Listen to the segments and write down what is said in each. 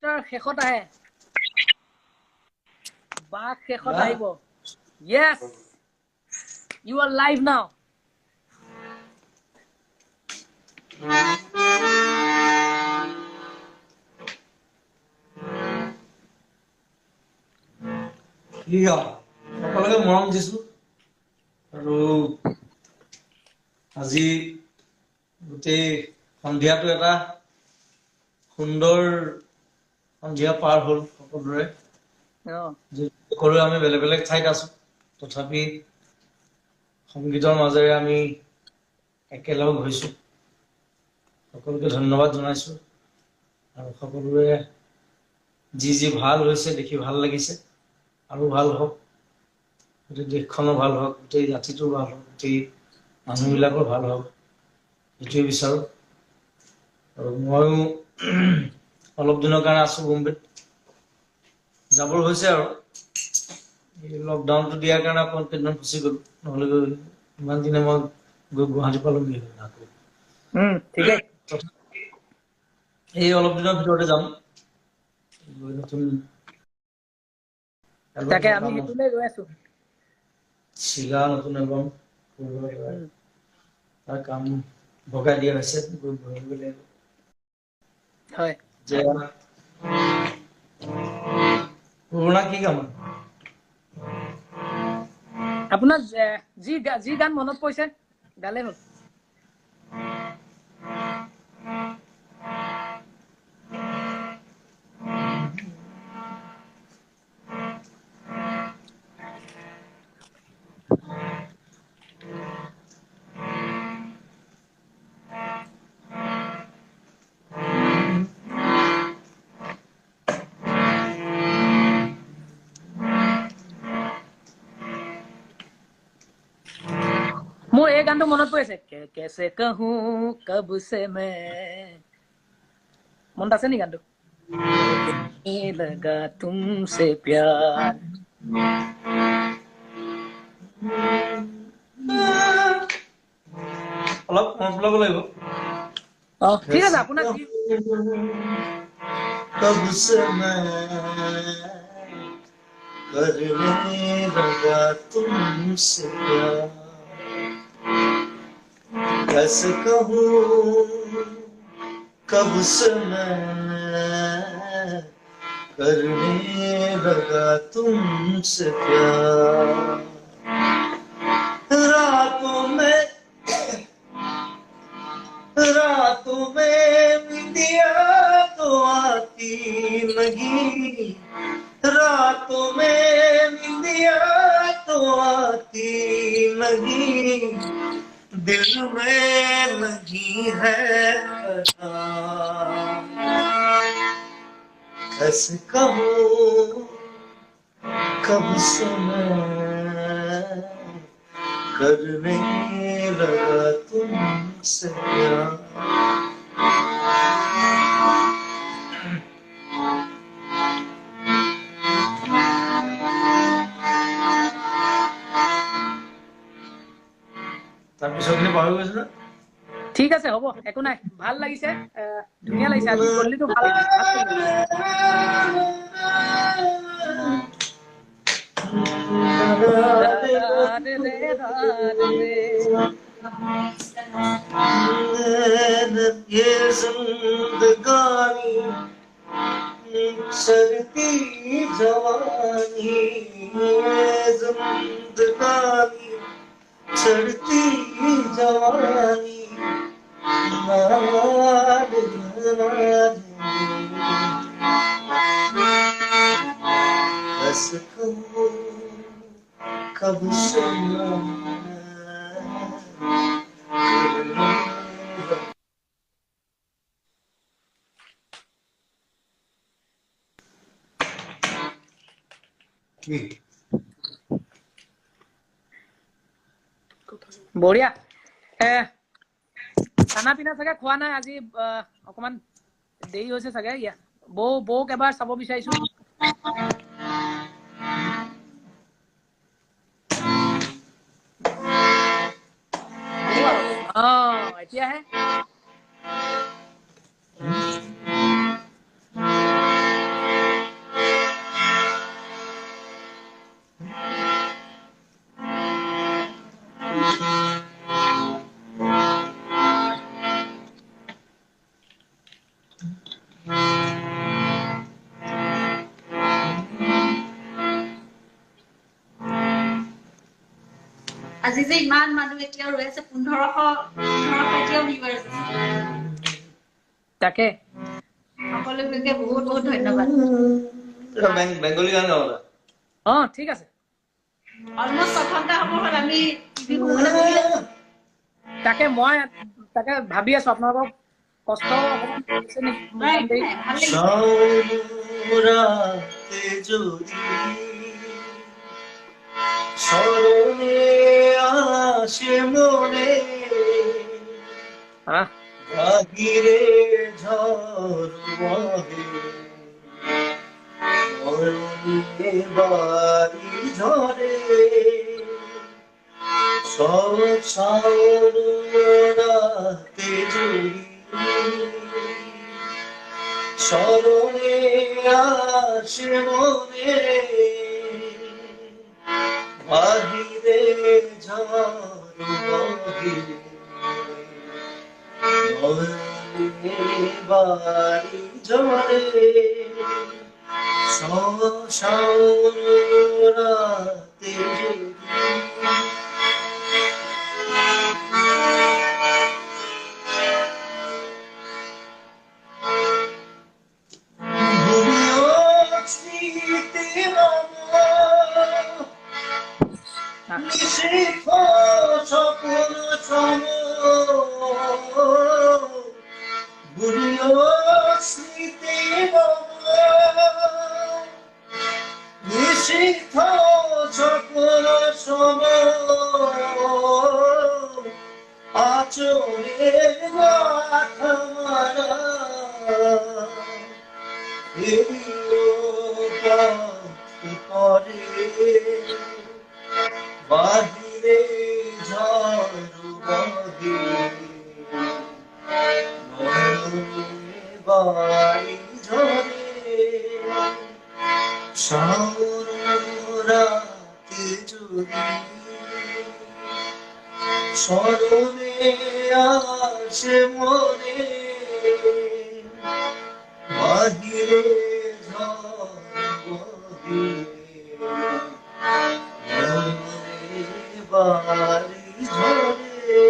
শেষত আহে বাক শেষত আহিব yes you are live now সকলোকে মৰম দিছো আৰু আজি গোটেই সন্ধিয়াটো এটা সুন্দৰ সন্ধিয়া পাৰ হ'ল সকলোৰে সকলো আমি বেলেগ বেলেগ ঠাইত আছো তথাপি সংগীতৰ মাজেৰে আমি একেলগ হৈছো সকলোকে ধন্যবাদ জনাইছো আৰু সকলোৰে যি ভাল হৈছে দেখি ভাল লাগিছে আৰু ভাল হওক গোটেই দেশখনো ভাল হওক গোটেই জাতিটো ভাল হওক গোটেই মানুহবিলাকৰ ভাল হওক এইটোৱে বিচাৰোঁ আৰু ময়ো অলপ দিনৰ কাৰণে আছো বোম্বেত যাবৰ হৈছে আৰু এই লকডাউনটো দিয়াৰ কাৰণে অকণ কেইদিনমান ফচি গ'লো নহ'লে ইমান দিনে মই গৈ গুৱাহাটী পালোঁগৈ ঠিকেই এই অলপ দিনৰ ভিতৰতে যাম নতুন তাকে আমি হেতুলৈ গৈ আছো চিগা নতুন এলবাম তাৰ কাম ভগাই দিয়া হৈছে গৈ ভৰিব লাগিব হয় যে পুৰণা কি কাম আপোনাৰ যি গান মনত পৰিছে গালে হ'ল মোৰ এই গানটো মনত পৰিছে कैसे कहूं कब से मैं মনত আছে নি গানটো लगा तुमसे प्यार অলপ মনত পেলাব লাগিব ঠিক আছে আপোনাৰ कब से मैं करने लगा तुमसे प्यार कैसे कहूं कब से मैं करने लगा तुमसे प्यार रातों में निंदिया तो आती नहीं रातों में निंदिया तो आती नहीं दिल में नहीं है कैसे कहूं कब से मैं करने लगा तुमसे प्यार তাৰপিছতখিনি পাহৰি গৈছে না ঠিক আছে হ'ব একো নাই ভাল লাগিছে ধুনীয়া লাগিছে আজি গল্লিটো ভাল ये जिंदगानी चढ़ती जवानी जिंदगानी चढ़ती जवानी बस कब से বঢ়িয়া খানা পিনা চাগে খোৱা নাই আজি অকমান দেৰি হৈছে চাগে বৌক এবাৰ চাব বিচাৰিছো এতিয়াহে আজি যে ইমান মানুহ এতিয়াও ৰৈ আছে 1500 এতিয়াও ভিউৱাৰ্ছ আছে তাকে সকলোকে বহুত বহুত ধন্যবাদ বেংগলী গান গাওঁলা ঠিক আছে অলমোস্ট 6 ঘণ্টা হ'ব হ'ল আমি টিভি শুবলৈ বহি আছো তাকে মই তাকে ভাবি আছো আপোনালোকক কষ্ট অকমান হৈছে নেকি নাই মোটামুটি ভাল লাগিছে সৌরাতে যদি স্মরণে আসে মনে বাহিরে ঝড় বহে মরণে বাড়ি ঝরে সৌরাতে যদি স্মরণে আসে মনে বাহিরে ঝড় বহে মরণে বাড়ি ঝরে সৌরাতে যদি বাহিরে ঝড় বহে বাড়ি ঝরে সৌরাতে যদি স্মরণে আসে মনে বাহিরে ঝড় বহে বাড়ি ঝরে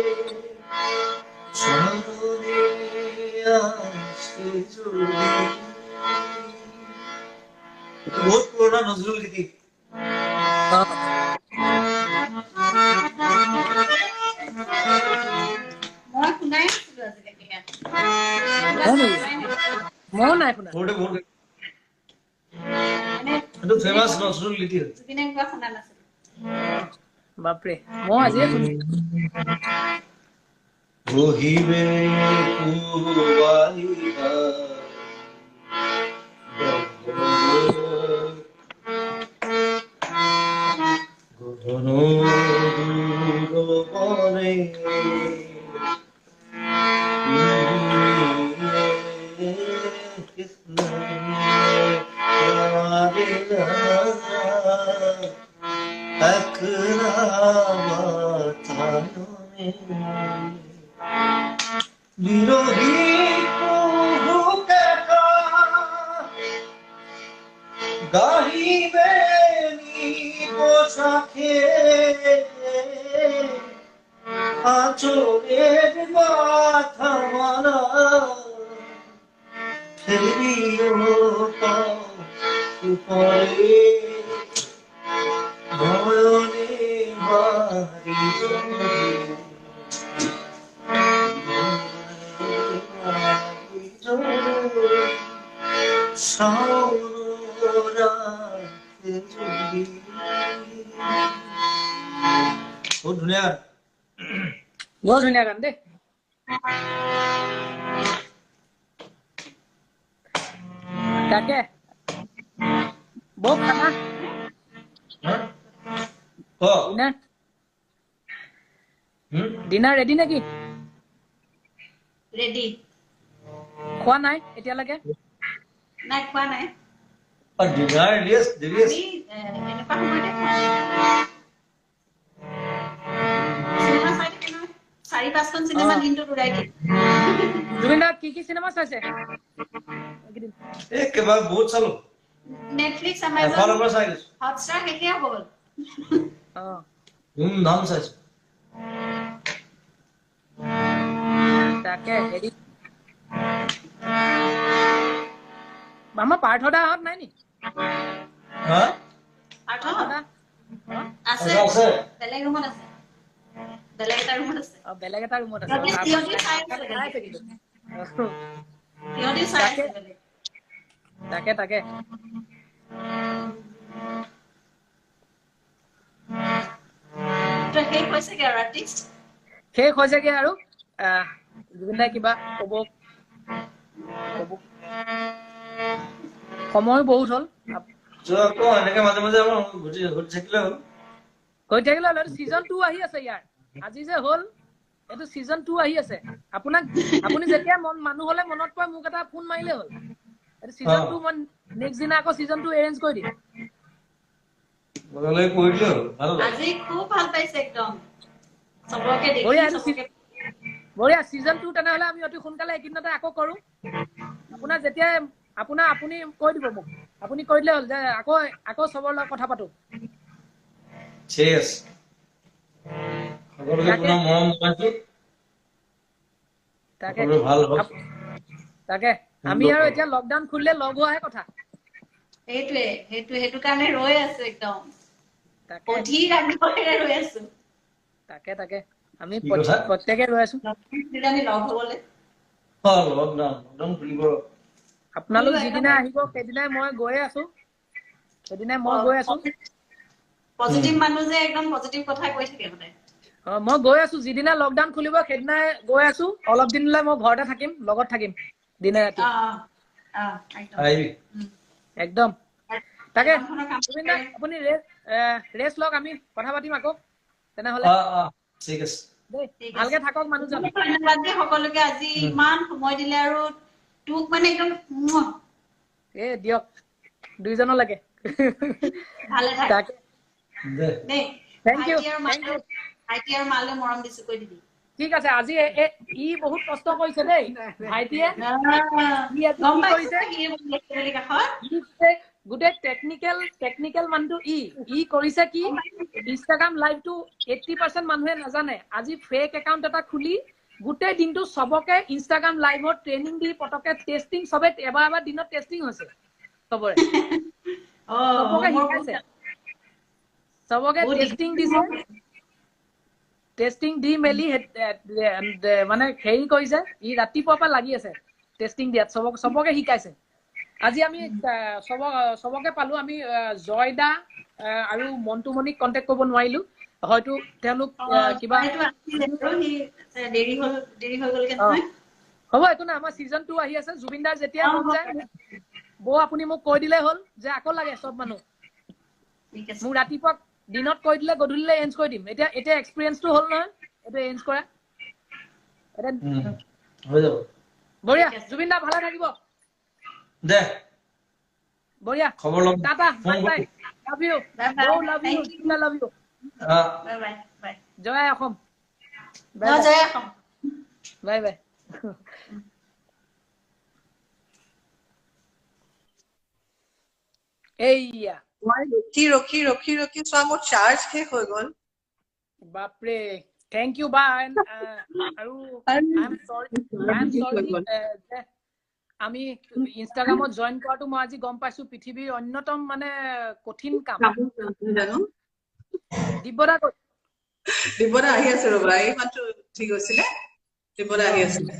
স্মরণে আসে যদি বহুত পুরোনো নজরুল গীতি মই শুনাই নাছিলো আজিলৈকে ইয়াত ময়ো নাই শুনা এইটো ফেমাস নজরুল গীতি জুবিনে গোৱা শুনা নাছিলো বাপৰে মই আজিয়ে শুনিছো বহিবে পুবালিবা গগন দূর বনে কৃষ্ণ বিরোহী গাহিবে পোশাখে আচরের মাথা মারা ফেরিও পরে ভয়নে বাড়ি বহুত ধুনীয়া বৰ ধুনীয়া গান দেই তাকে বৌ খানা ডিনাৰ ৰেডি নেকি ৰেডি খোৱা নাই এতিয়ালৈকে নাই খোৱা নাই ডিনাৰ দেৰি আছে এনেকুৱা সময়তে চিনেমা চাই থাকে নহয় 4-5খন চিনেমা দিনটোত উৰাই দিয়ে জুবিন দা কি চিনেমা চাইছে একেবাৰে বহুত চালো নেটফ্লিক্স আমাজন হটষ্টাৰ শেষে হ'ব গ'ল ধুমধাম চাইছো তাকে হেৰি আমাৰ পাৰ্থদাহঁত নাই নি? হা পাৰ্থদা আছে আছে বেলেগ ৰুমত আছে বেলেগ এটা ৰুমত আছে বেলেগ এটা ৰুমত আছে সিহঁতি তাৰ সিহঁতি চাই আছে চাই আছে কিন্তু সিহঁতি চাই আছে বেলেগ তাকে তো শেষ হৈছেগে আৰু আৰ্টিষ্ট শেষ হৈছেগে আৰু জুবিন দাই কিবা কব সময়ো বহুত হ'ল আকৌ এনেকে মাজে মাজে ঘুটি থাকিলে হ'ল হৈ থাকিলে হ'ল ছিজন 2 আহি আছে ইয়াৰ আজি যে হ'ল এইটো ছিজন 2 আহি আছে আপুনি যেতিয়া মানুহ হলে মনত পৰে মোক এটা ফোন মাৰিলে হ'ল এইটো ছিজন 2 মই নেক্সট দিনা আকৌ ছিজন 2 এৰেঞ্জ কৰি দিম বগলে কৰি দিলে হ'ল ভাল আজি খুব ভাল পাইছে একদম চবকে দেখি বঢ়িয়া চবকে বঢ়িয়া ছিজন 2 তেনেহলে আমি অতি সোনকালে এইকেইদিনতে আকৌ কৰো আপোনাৰ যেতিয়া আপুনি কৈ দিব মোক আপুনি কৈ দিলে হ'ল যে আকৌ চবৰ লগত কথা পাতো ঠিক আছে সকলোকে পুনৰ মৰম জনাইছো তাকে সকলোৰে ভাল হওক তাকে আমি আৰু এতিয়া লকডাউন খুলিলে লগ হোৱাহে কথা সেইটো কাৰণে ৰৈ আছো একদম তাকে অধীৰ আগ্ৰহেৰে ৰৈ আছো তাকে আমি কি কথা? প্ৰত্যেকে ৰৈ আছো আমি লগ হবলৈ লকডাউন খুলিব আপোনালোক যিদিনা আহিব সেইদিনাই মই গৈয়ে আছো পজিটিভ মানুহ যে একদম পজিটিভ কথা কৈ থাকে মানে মই গৈ আছো যিদিনা লকডাউন খুলিব সেইদিনাই গৈ আছো অলপ দিনলৈ মই ঘৰতে থাকিম লগত থাকিম দিনে ৰাতি একদম তাকে জুবিন দা আপুনি ৰেষ্ট লওক আমি কথা পাতিম আকৌ তেনেহলে ঠিক আছে দেই ভালকে থাকক মানুহজন ধন্যবাদ দেই সকলোকে আজি ইমান সময় দিলে আৰু তোক মানে একদম দিয়ক দুইজনলৈকে ভালে থাক তাকে দেই থেংক ইউ ভাইটি আৰু মালৈ মৰম দিছো কৈ দিবি ঠিক আছে আজি ই বহুত কষ্ট কৰিছে দেই ভাইটিয়ে গম কি পাইছে কৰিছে গোটেই টেকনিকেল মানুহটো ই কৰিছে কি ইনষ্টাগ্ৰাম লাইভটো 80% মানুহে নাজানে আজি ফেক একাউণ্ট এটা খুলি গোটেই দিনটো চবকে ইনষ্টাগ্ৰাম লাইভত ট্ৰেইনিং দি পটকে টেষ্টিং চবে এবাৰ দিনত টেষ্টিং হৈছে চবৰে চবকে শিকাইছে চবকে টেষ্টিং দিছে টেষ্টিং দি মেলি মানে হেৰি কৰিছে ই ৰাতিপুৱাৰ পৰা লাগি আছে টেষ্টিং দিয়াত চবকে শিকাইছে আজি আমি চবকে পালো আমি জয়দা আৰু মন্টুমণিক কণ্টেক্ট কৰিব নোৱাৰিলো হয়তো তেওঁলোক কিবা দেৰি হৈ গলগে নহয় হ'ব একো নাই আমাৰ ছিজন 2 আহি আছে জুবিন দাৰ যেতিয়া মন যায় বৌ আপুনি মোক কৈ দিলে হ'ল যে আকৌ লাগে চব মানুহ মোক ৰাতিপুৱা দিনত কৈ দিলে গধূলিলে এৰেঞ্জ কৰি দিম এতিয়া এক্সপিৰিয়েঞ্চটো হ'ল নহয় এইটো এৰেঞ্জ কৰা হৈ যাব বঢ়িয়া জুবিন দা ভালে থাকিব দে বঢ়িয়া খবৰ লম tata bye bye love you love you love you bye জয় অসম জয় অসম বাই বাই এইয়া মই ৰখি চোৱা মোৰ চাৰ্জ শেষ হৈ গ'ল বাপৰে থেংক ইউ বা আৰু আমি ইনষ্টাগ্ৰামত জইন কৰাটো মই আজি গম পাইছো পৃথিৱীৰ অন্যতম মানে কঠিন কাম জানো দিব্যদা আহি আছে ৰবা এই মাত্ৰ ঠিক হৈছিলে দিব্যদা আহি আছিলে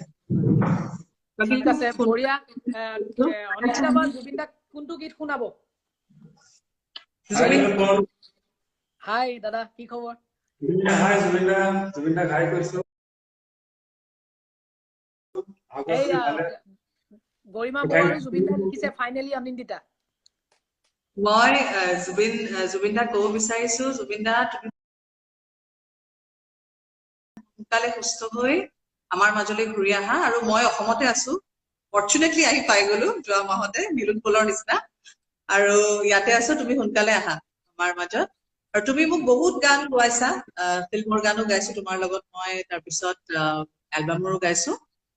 ঠিক আছে বঢ়িয়া অনিতা বা জুবিন দাক কোনটো গীত শুনাব হাই দাদা কি খবৰ জুবিন দা হাই কৈছো গৰিমা বৌ আৰু জুবিন দা লিখিছে ফাইনেলি অনিন্দিতা মই জুবিন দাক ক'ব বিচাৰিছো জুবিন দা তুমি সোনকালে সুস্থ হৈ আমাৰ মাজলৈ ঘূৰি আহা আৰু মই অসমতে আছো ফৰ্চুনেটলি আহি পাই গলো যোৱা মাহতে মিলন পলৰ নিচিনা আৰু ইয়াতে আছো তুমি সোনকালে আহা আমাৰ মাজত আৰু তুমি মোক বহুত গান গোৱাইছা ফিল্মৰ গানো গাইছো তোমাৰ লগত মই তাৰপিছত এলবামৰো গাইছো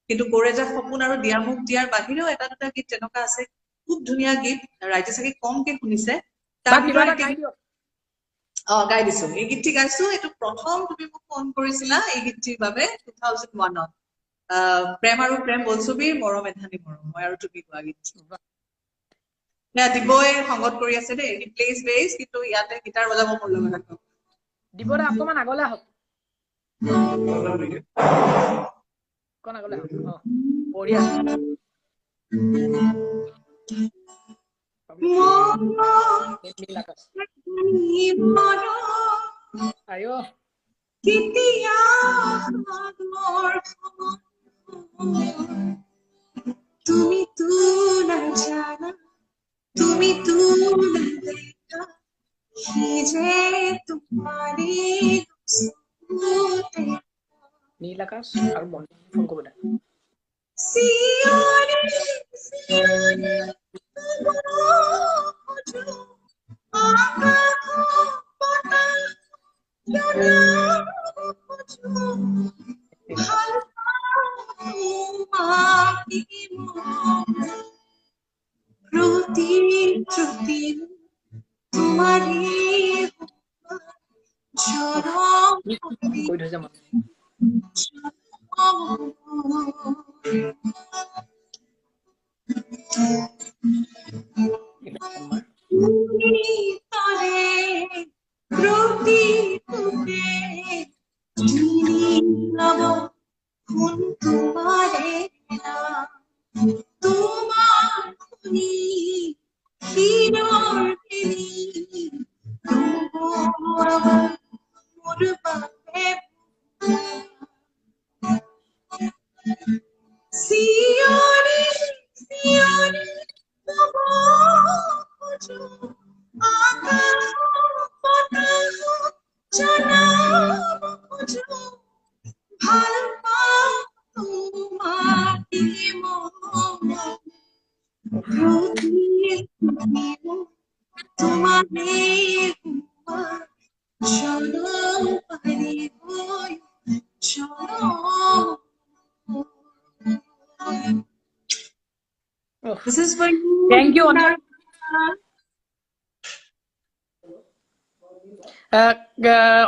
কিন্তু কৰে যা সপোন আৰু দিয়া মুখ দিয়াৰ বাহিৰেও এটা দুটা গীত তেনেকুৱা আছে খুব ধুনীয়া গীত ৰাইজে চাগে কমকে শুনিছে তাৰ ভিতৰত গাই দিছো এই গীতটি গাইছো এইটো প্ৰথম তুমি মোক ফোন কৰিছিলা এই গীতটিৰ বাবে 2001ত প্ৰেম আৰু প্ৰেম বলছবিৰ মৰম এধানি মৰম মই আৰু তুমি গোৱা গীত দিবই সংগত কৰি আছে দেই প্লেজ বেছ কিন্তু ইয়াতে গিটাৰ বজাব মোৰ লগত আকৌ দিবদা অকমান আগলে আহক কোন আগলে আহক বঢ়িয়া আয়ো কিতিয়া তুমি তু না জানা তুমি তু না দেখা যে তোমারি নীল আকাশ আৰু মন ফোন কৰিব দা সিয়ারে সিয়ারে কৈ থৈছে মন This is for you. Thank you,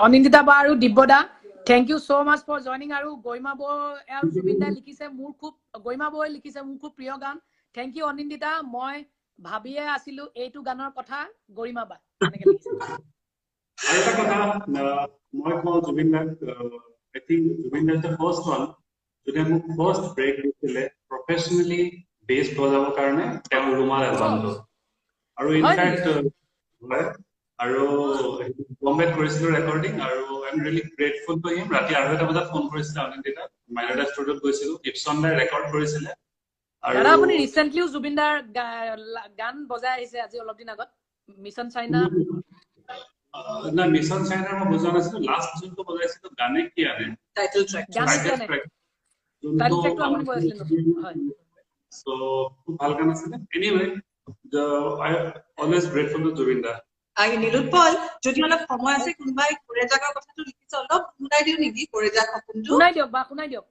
Anindita বা আৰু দিব্যদা thank you so much for joining আৰু গৈমা বৈ আৰু জুবিন দাই লিখিছে মোৰ খুব গৈমা বৈ লিখিছে মোৰ খুব প্ৰিয় গান thank you অনিন্দিতা মই ভাবিয়ে আছিলো এইটো গানৰ কথা গৰিমা বা এনেকৈ লিখিছে এটা কথা মই কওঁ জুবিন দাক I think জুবিন দাৰ the first one যোনে মোক first break দিছিলে professionally bass বজাবৰ কাৰণে তেওঁ ৰুমাল এলবামটো আৰু ইনফ্যাক্ট আৰু বম্বেত কৰিছিলো ৰেকৰ্ডিং আৰু I am really grateful to him ৰাতি 8টা বজাত ফোন কৰিছিলে অনিন্দিতা মাইনডা ষ্টুডিঅ'ত গৈছিলো ইপছন দাই ৰেকৰ্ড কৰিছিলে আৰু দাদা আপুনি ৰিসেন্টলিও জুবিন দাৰ গান বজাই আহিছে আজি অলপ দিন আগত মিছন চাইনা না মিছন চাইনাৰ মই বুজা নাছিলো লাষ্ট যোনটো বজাইছিলো গানে কি আনে টাইটেল ট্ৰেক টাইটেল ট্ৰেকটো আপুনি বজাইছিলে হয় সো খুব ভাল গান আছিল anyway I always grateful to Zubeen দা নীলোৎপল যদি অলপ সময় আছে কোনোবাই কোৰেজাকৰ কথাটো লিখিছে অলপ শুনাই দিও নেকি কোৰেজাক সপোনটো শুনাই দিয়ক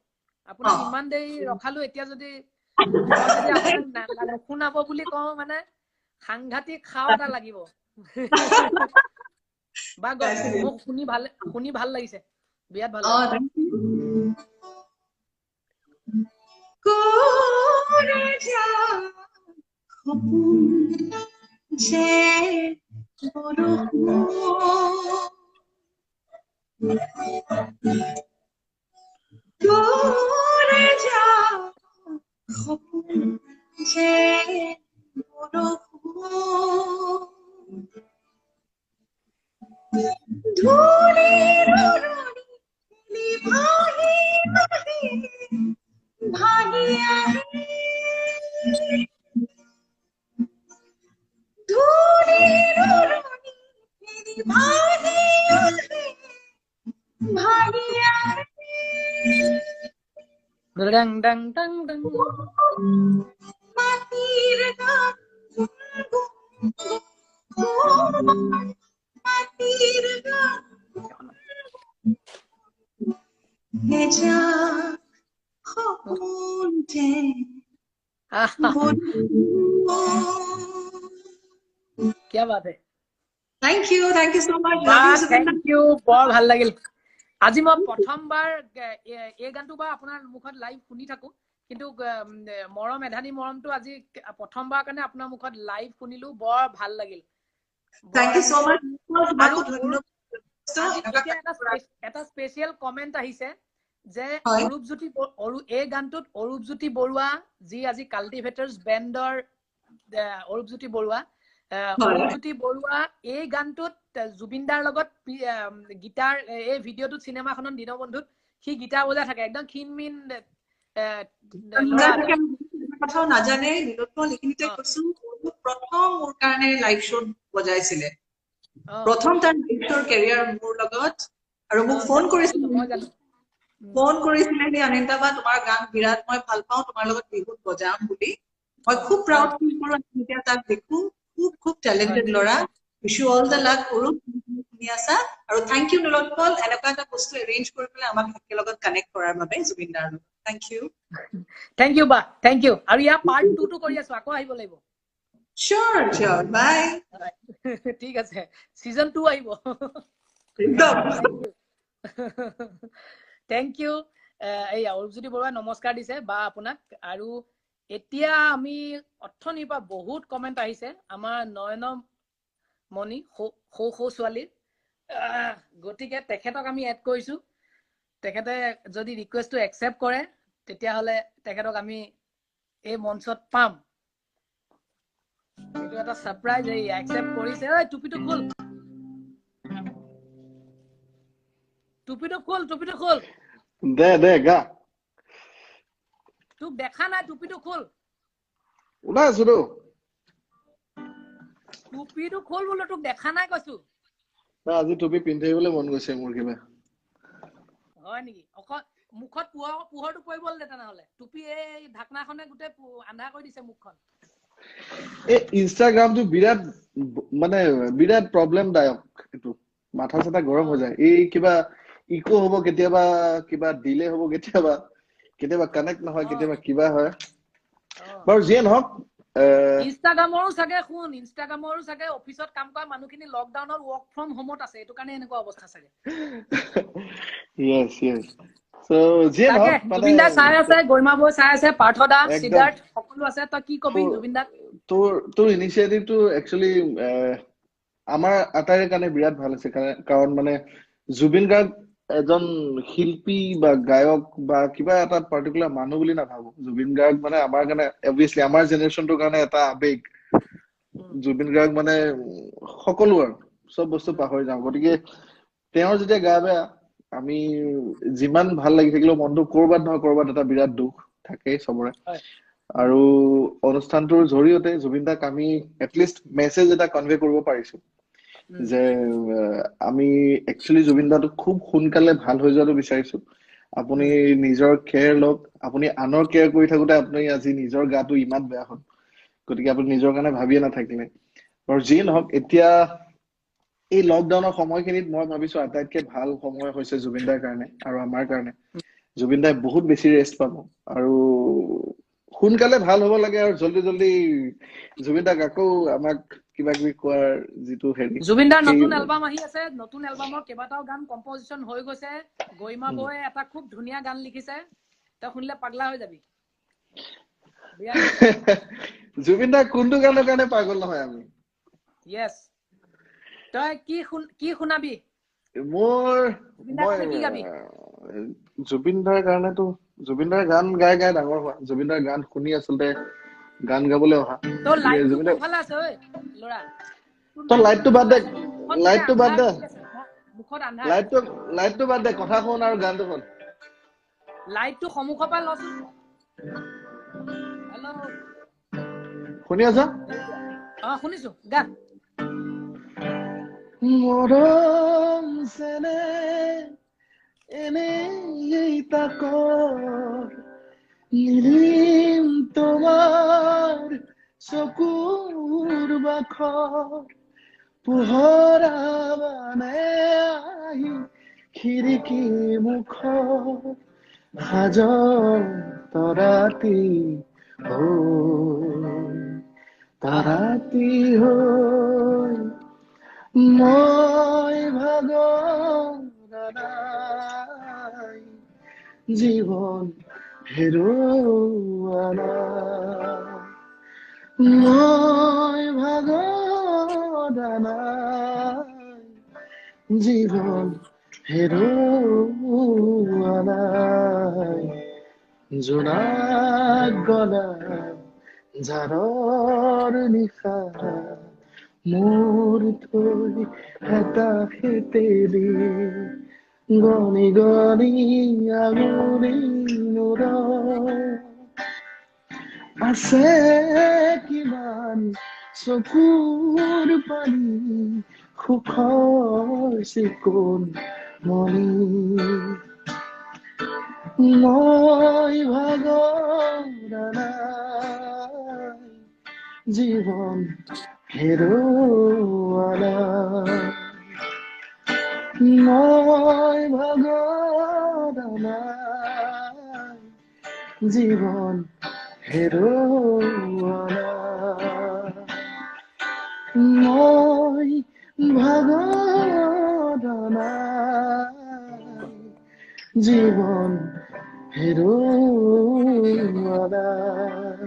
আপোনাক ইমান দেৰি ৰখালো এতিয়া যদি শুনাব বুলি কওঁ মানে সাংঘাতিক খাও এটা লাগিব বা মোক শুনি ভাল লাগিছে বিৰাট ভাল dang dang dang dang क्या बात है thank you so much thank you बहुत ভাল লাগিল আজি মই প্ৰথমবাৰ এই গানটো বা আপোনাৰ মুখত লাইভ শুনি থাকো কিন্তু মৰম এধানি মৰমটো আজি প্ৰথমবাৰ কাৰণে আপোনাৰ মুখত লাইভ শুনিলো বৰ ভাল লাগিল Thank you so much. আৰু এটা স্পেচিয়েল কমেন্ট আহিছে যে অৰূপজ্যোতি এই গানটোত অৰূপজ্যোতি বৰুৱা যি আজি কাল্টিভেটাৰ্ছ বেণ্ডৰ অৰূপজ্যোতি বৰুৱা অৰূপজ্যোতি বৰুৱা এই গানটোত জুবিনদাৰ লগত গিটাৰ এই ভিডিঅ'টোত চিনেমাখনত দীনবন্ধুত সি গিটাৰ বজাই থাকে একদম ক্ষীণমিন কথাও নাজানে নীলোৎপল এইখিনিতে কৈছো প্ৰথম মোৰ কাৰণে লাইভ শ্ব'ত বজাইছিলে প্ৰথম তাৰ লাইভ শ্ব'ৰ কেৰিয়াৰ মোৰ লগত আৰু মোক ফোন কৰিছিলে সি অনিন্তা বা তোমাৰ গান বিৰাট মই ভাল পাওঁ তোমাৰ লগত বিহুত বজাম বুলি মই খুব প্ৰাউড ফিল কৰো এতিয়া তাক দেখো খুব টেলেণ্টেড ল'ৰা wish you all the luck Arup শুনি আছা আৰু থেংক ইউ নীলোৎপল এনেকুৱা এটা বস্তু এৰেঞ্জ কৰি পেলাই আমাক একেলগত কানেক্ট কৰাৰ বাবে জুবিনদাৰ লগত থেংক ইউ বা থেংক ইউ আৰু ইয়াৰ পাৰ্ট 2 টো কৰি আছো আকৌ আহিব লাগিব Sure. Bye. ঠিক আছে সিজন 2 আহিব Thank you. এই অৰূপজ্যোতি বৰুৱা নমস্কাৰ দিছে বা আপোনাক আৰু এতিয়া আমি অৰ্থনিৰ পৰা বহুত কমেন্ট আহিছে আমাৰ নয়ন মণি সৌ ছোৱালী গতিকে তেখেতক আমি এড কৰিছো তেখেতে যদি ৰিকুৱেষ্টটো একচেপ্ট কৰে তেতিয়াহলে তেখেতক আমি এই মঞ্চত পাম এইটো এটা সাৰপ্ৰাইজ এই একচেপ্ট কৰিছে ঐ টুপিটো খোল দে গা তোক দেখা নাই টুপিটো খোল ওলাই আছো তো টুপিটো খোল বোলো তোক দেখা নাই কৈছো না আজি টুপি পিন্ধিবলৈ মন গৈছে মোৰ কিবা হয় নেকি অকল মুখত পোহৰটো পৰিবল দেতা নহলে টুপি এই ঢাকনাখনে গুটে আন্ধাৰ কৰি দিছে মুখখন এই ইনষ্টাগ্ৰামটো বিৰাট প্ৰব্লেমদায়ক এটো মাথা চাটা গৰম হৈ যায় এই কিবা ইকো হ'ব কেতিয়াবা কিবা ডিলে হ'ব কেতিয়াবা কানেক্ট নহয় কেতিয়াবা কিবা হয় বাৰু যিয়ে নহওক ইনষ্টাগ্ৰামৰো চাগে অফিসত কাম কৰা মানুহখিনি লকডাউনৰ ওয়াৰ্ক ফ্ৰম হোমত আছে এটো কাৰণে এনেকুৱা অৱস্থা চাগে yes so যিয়ে নহওক জুবিনদা চাই আছে গৈমা বৈ চাই আছে পাৰ্থদা সিদ্ধাৰ্থ সকলো আছে তই কি কবি জুবিনদা তোৰ ইনিশিয়েটিভটো একচুয়ালি আমাৰ আটাইৰে কাৰণে বিৰাট ভাল আছে কাৰণ মানে জুবিন গাৰ্গ এজন শিল্পী বা গায়ক বা কিবা এটা পাৰ্টিকুলাৰ মানুহ বুলি নাভাবো জুবিন গাৰ্গ মানে আমাৰ কাৰণে অবভিয়াসলি আমাৰ জেনাৰেশনটোৰ কাৰণে এটা আবেগ জুবিন গাৰ্গ মানে সকলো আৰু সব বস্তু পাহৰি যাওঁ গতিকে তেওঁৰ যেতিয়া গা বেয়া আমি যিমান ভাল লাগি থাকিলেও মনটো কৰবাত নহয় কৰবাত এটা বিৰাট দুখ থাকে চবৰে আৰু অনুষ্ঠানটোৰ জৰিয়তে জুবিন দাক আমি এটলিষ্ট মেছেজ এটা কনভে কৰিব পাৰিছো যে আমি একচুয়ালি জুবিন দাটো খুব সোনকালে ভাল হৈ যোৱাটো বিচাৰিছো আপুনি নিজৰ কেয়াৰ লওক আপুনি আনৰ কেয়াৰ কৰি থাকোতে আপুনি আজি নিজৰ গাটো ইমান বেয়া হ'ল গতিকে আপুনি নিজৰ কাৰণে ভাবিয়ে নাথাকিলে আৰু যিয়ে নহওক এতিয়া এই লকডাউনৰ সময়খিনিত মই ভাবিছো আটাইতকৈ ভাল সময় হৈছে জুবিন দাৰ কাৰণে আৰু আমাৰ কাৰণে জুবিন দাই বহুত বেছি ৰেষ্ট পাব আৰু সোনকালে ভাল হ'ব লাগে আৰু জলদি জুবিন দাক আকৌ আমাক কিবা কিবি কোৱাৰ যিটো হেৰি জুবিন দাৰ নতুন এলবাম আহি আছে নতুন এলবামৰ কেইবাটাও গান কম্পোজিশন হৈ গৈছে গৈমা বয়ে এটা খুব ধুনীয়া গান লিখিছে তই শুনিলে পাগলা হৈ যাবি জুবিন দা কোনটো গানৰ কাৰণে পাগল নহয় আমি ইয়েস তই কি শুনাবি মই জুবিন দাৰ কাৰণেতো জুবিন দাৰ গান গাই ডাঙৰ হোৱা জুবিন দাৰ গান শুনি আচলতে গান গাবলৈ অহা তো লাইটটো কোনফালে আছে ঐ লৰা তো লাইটটো বাদ দে মুখত আন্ধাৰ লাইটটো বাদ দে কথা শুন আৰু গানটো শুন লাইটটো সমুখৰ পৰা লচোন হেল্ল শুনি আছা শুনিছো গা মৰম চেনে এনেই তাকৰ নিলিম তোমাৰ চকুৰ বাখৰ পোহৰা মানে আহি খিৰিকী মুখত সাজ তৰাতি হৈ মই ভাগৰ জীৱন হেৰুৱা নাই মই ভাগৰা নাই জীৱন হেৰুৱা নাই জোনাক গলা জাৰৰ নিশা মোৰ থৈ এটা খেতেলি গনি গনি আঙুলি মূৰ আছে কিমান চকুৰ পানী সুখৰ চিকুণ মনি মই ভাগৰা নাই জীৱন হেৰুৱা নাই মই ভাগৰা নাই জীৱন হেৰুৱা নাই মই ভাগৰা নাই জীৱন হেৰুৱা নাই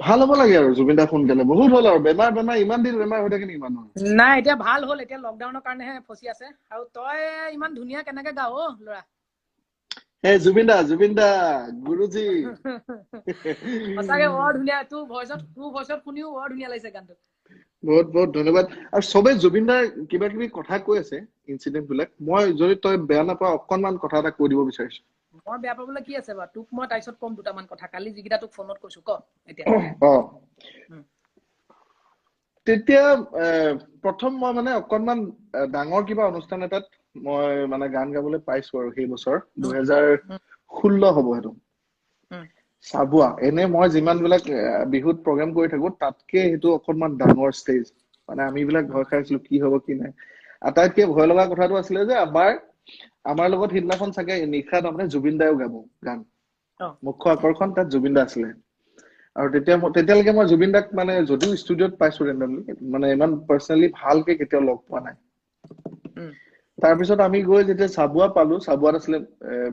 ভাল হ'ব লাগে আৰু জুবিন দা সোনকালে বহুত হ'ল আৰু বেমাৰ ইমান দিন বেমাৰ হৈ থাকে নেকি মানুহৰ নাই এতিয়া ভাল হ'ল এতিয়া লকডাউনৰ কাৰণেহে ফচি আছে আৰু তই ইমান ধুনীয়া কেনেকে গাৱ অ ল'ৰা হে জুবিন দা গুৰুজী সঁচাকে বৰ ধুনীয়া তোৰ ভইচত শুনিও বৰ ধুনীয়া লাগিছে গানটো বহুত ধন্যবাদ আৰু চবে জুবিন দাৰ কিবা কিবি কথা কৈ আছে ইনচিডেন্ট বিলাক মই যদি তই বেয়া নাপাওঁ অকণমান কথা এটা কৈ দিব বিচাৰিছো মই বেয়া পাবলৈ কি আছে বাৰু তোক মই তাৰপিছত কম দুটামান কথা কালি যিকেইটা তোক ফোনত কৈছো ক এতিয়া তেতিয়া প্ৰথম মই মানে অকণমান ডাঙৰ কিবা অনুষ্ঠান এটাত মই মানে গান গাবলৈ পাইছো আৰু সেই বছৰ 2016 হ'ব সেইটো চাবুৱা এনে মই যিমান বিলাক বিহুত প্ৰগ্ৰাম কৰি থাকো তাতকে সেইটো অকণমান ডাঙৰ ষ্টেজ মানে আমি বিলাক ভয় খাইছিলো কি হ'ব কি নাই আটাইতকৈ ভয় লগা কথাটো আছিলে যে আমাৰ লগত সিদিনাখন চাগে নিশা তাৰমানে জুবিন দাও গাব গান মুখ্য আকৰ্ষণ তাত জুবিন দা আছিলে আৰু তেতিয়ালৈকে মই জুবিন দাক মানে যদিও ষ্টুডিঅ'ত পাইছো ৰেণ্ডমলি মানে ইমান পাৰ্চনেলি ভালকে কেতিয়াও লগ পোৱা নাই তাৰপিছত আমি গৈ যেতিয়া চাবুৱা পালো চাবুৱাত আছিলে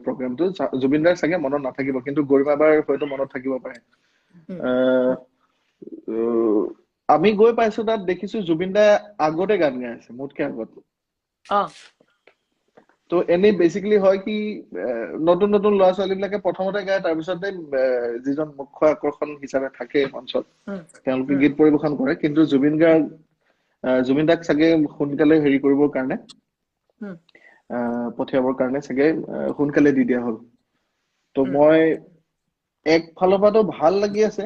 প্ৰগ্ৰামটো জুবিন দাৰ চাগে মনত নাথাকিব কিন্তু গৰিমাবাৰ হয়তো মনত থাকিব পাৰে আমি গৈ পাইছো তাত দেখিছো জুবিন দাই আগতে গান গাই আছে মোতকে আগত তো এনেই বেচিকেলি হয় কি নতুন ল'ৰা ছোৱালী বিলাকে প্ৰথমতে গায় তাৰপিছতে যিজন মুখ্য আকৰ্ষণ হিচাপে থাকে মঞ্চত তেওঁলোকে গীত পৰিৱেশন কৰে কিন্তু জুবিন দাক চাগে সোনকালে হেৰি কৰিবৰ কাৰণে পঠিয়াবৰ কাৰণে চাগে সোনকালে দি দিয়া হ'ল তো মই এক ফালৰ পৰাতো ভাল লাগি আছে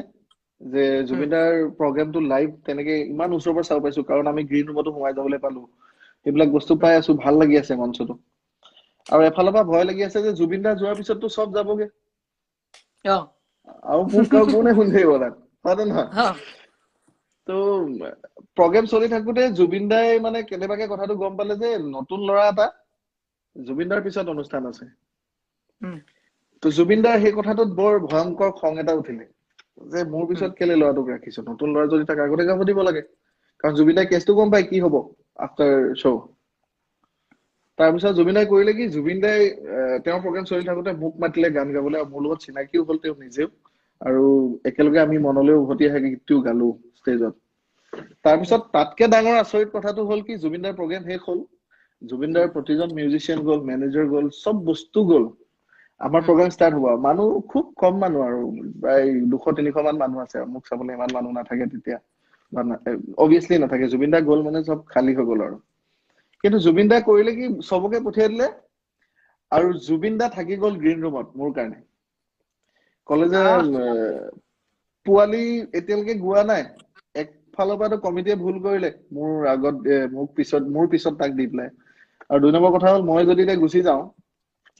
যে জুবিন দাৰ প্ৰগ্ৰামটো লাইভ তেনেকে ইমান ওচৰৰ পৰা চাব পাইছো কাৰণ আমি গ্ৰীণ ৰুমতো সোমাই যাবলৈ পালো সেইবিলাক বস্তু পাই আছো ভাল লাগি আছে মঞ্চটো আৰু এফালৰ পৰা ভয় লাগি আছে যে জুবিন দা যোৱাৰ পিছততো চব যাবগে আৰু মোক কোনে শুনিব তাত হয়নে নহয় তো প্ৰগ্ৰেম চলি থাকোতে জুবিন দাই মানে কেনেবাকে কথাটো গম পালে যে নতুন ল'ৰা এটা জুবিন দাৰ পিছত অনুষ্ঠান আছে তো জুবিন দাৰ সেই কথাটোত বৰ ভয়ংকৰ খং এটা উঠিলে যে মোৰ পিছত কেলে ল'ৰাটোক ৰাখিছো নতুন ল'ৰা যদি তাক আগতে গাব দিব লাগে কাৰণ জুবিন দাই কেছটো গম পাই কি হ'ব আফটাৰ শ্ব' তাৰপিছত জুবিন দাই কৰিলে কি জুবিন দাই তেওঁৰ প্ৰগ্ৰেম চলি থাকোতে মোক মাতিলে গান গাবলৈ আৰু মোৰ লগত চিনাকিও হ'ল তেওঁ নিজেও আৰু একেলগে আমি মনলৈ উভতি আহে গীতটো গালো ষ্টেজত তাৰপিছত তাতকে ডাঙৰ আচৰিত কথাটো হ'ল কি জুবিন দাৰ প্ৰগ্ৰেম শেষ হ'ল জুবিন দাৰ প্ৰতিজন মিউজিচিয়ান গ'ল মেনেজাৰ গ'ল চব বস্তু গ'ল আমাৰ প্ৰগ্ৰেম ষ্টাৰ্ট হ'ব মানুহ খুব কম মানুহ আৰু প্ৰায় 200-300 মান মানুহ আছে মোক চাবলৈ ইমান মানুহ নাথাকে তেতিয়া অবভিয়াছলি নাথাকে জুবিন দা গ'ল মানে চব খালী হৈ গ'ল আৰু কিন্তু জুবিন দা কৰিলে কি চবকে পঠিয়াই দিলে আৰু জুবিন দা থাকি গ'ল গ্ৰীণ ৰুমত মোৰ কাৰণে ক'লে যে পোৱালি এতিয়ালৈকে গোৱা নাই একফালৰ পৰাতো কমিটিয়ে ভুল কৰিলে মোৰ আগত মোৰ পিছত তাক দি পেলাই আৰু 2 নম্বৰ কথা হ'ল মই যদি এতিয়া গুচি যাওঁ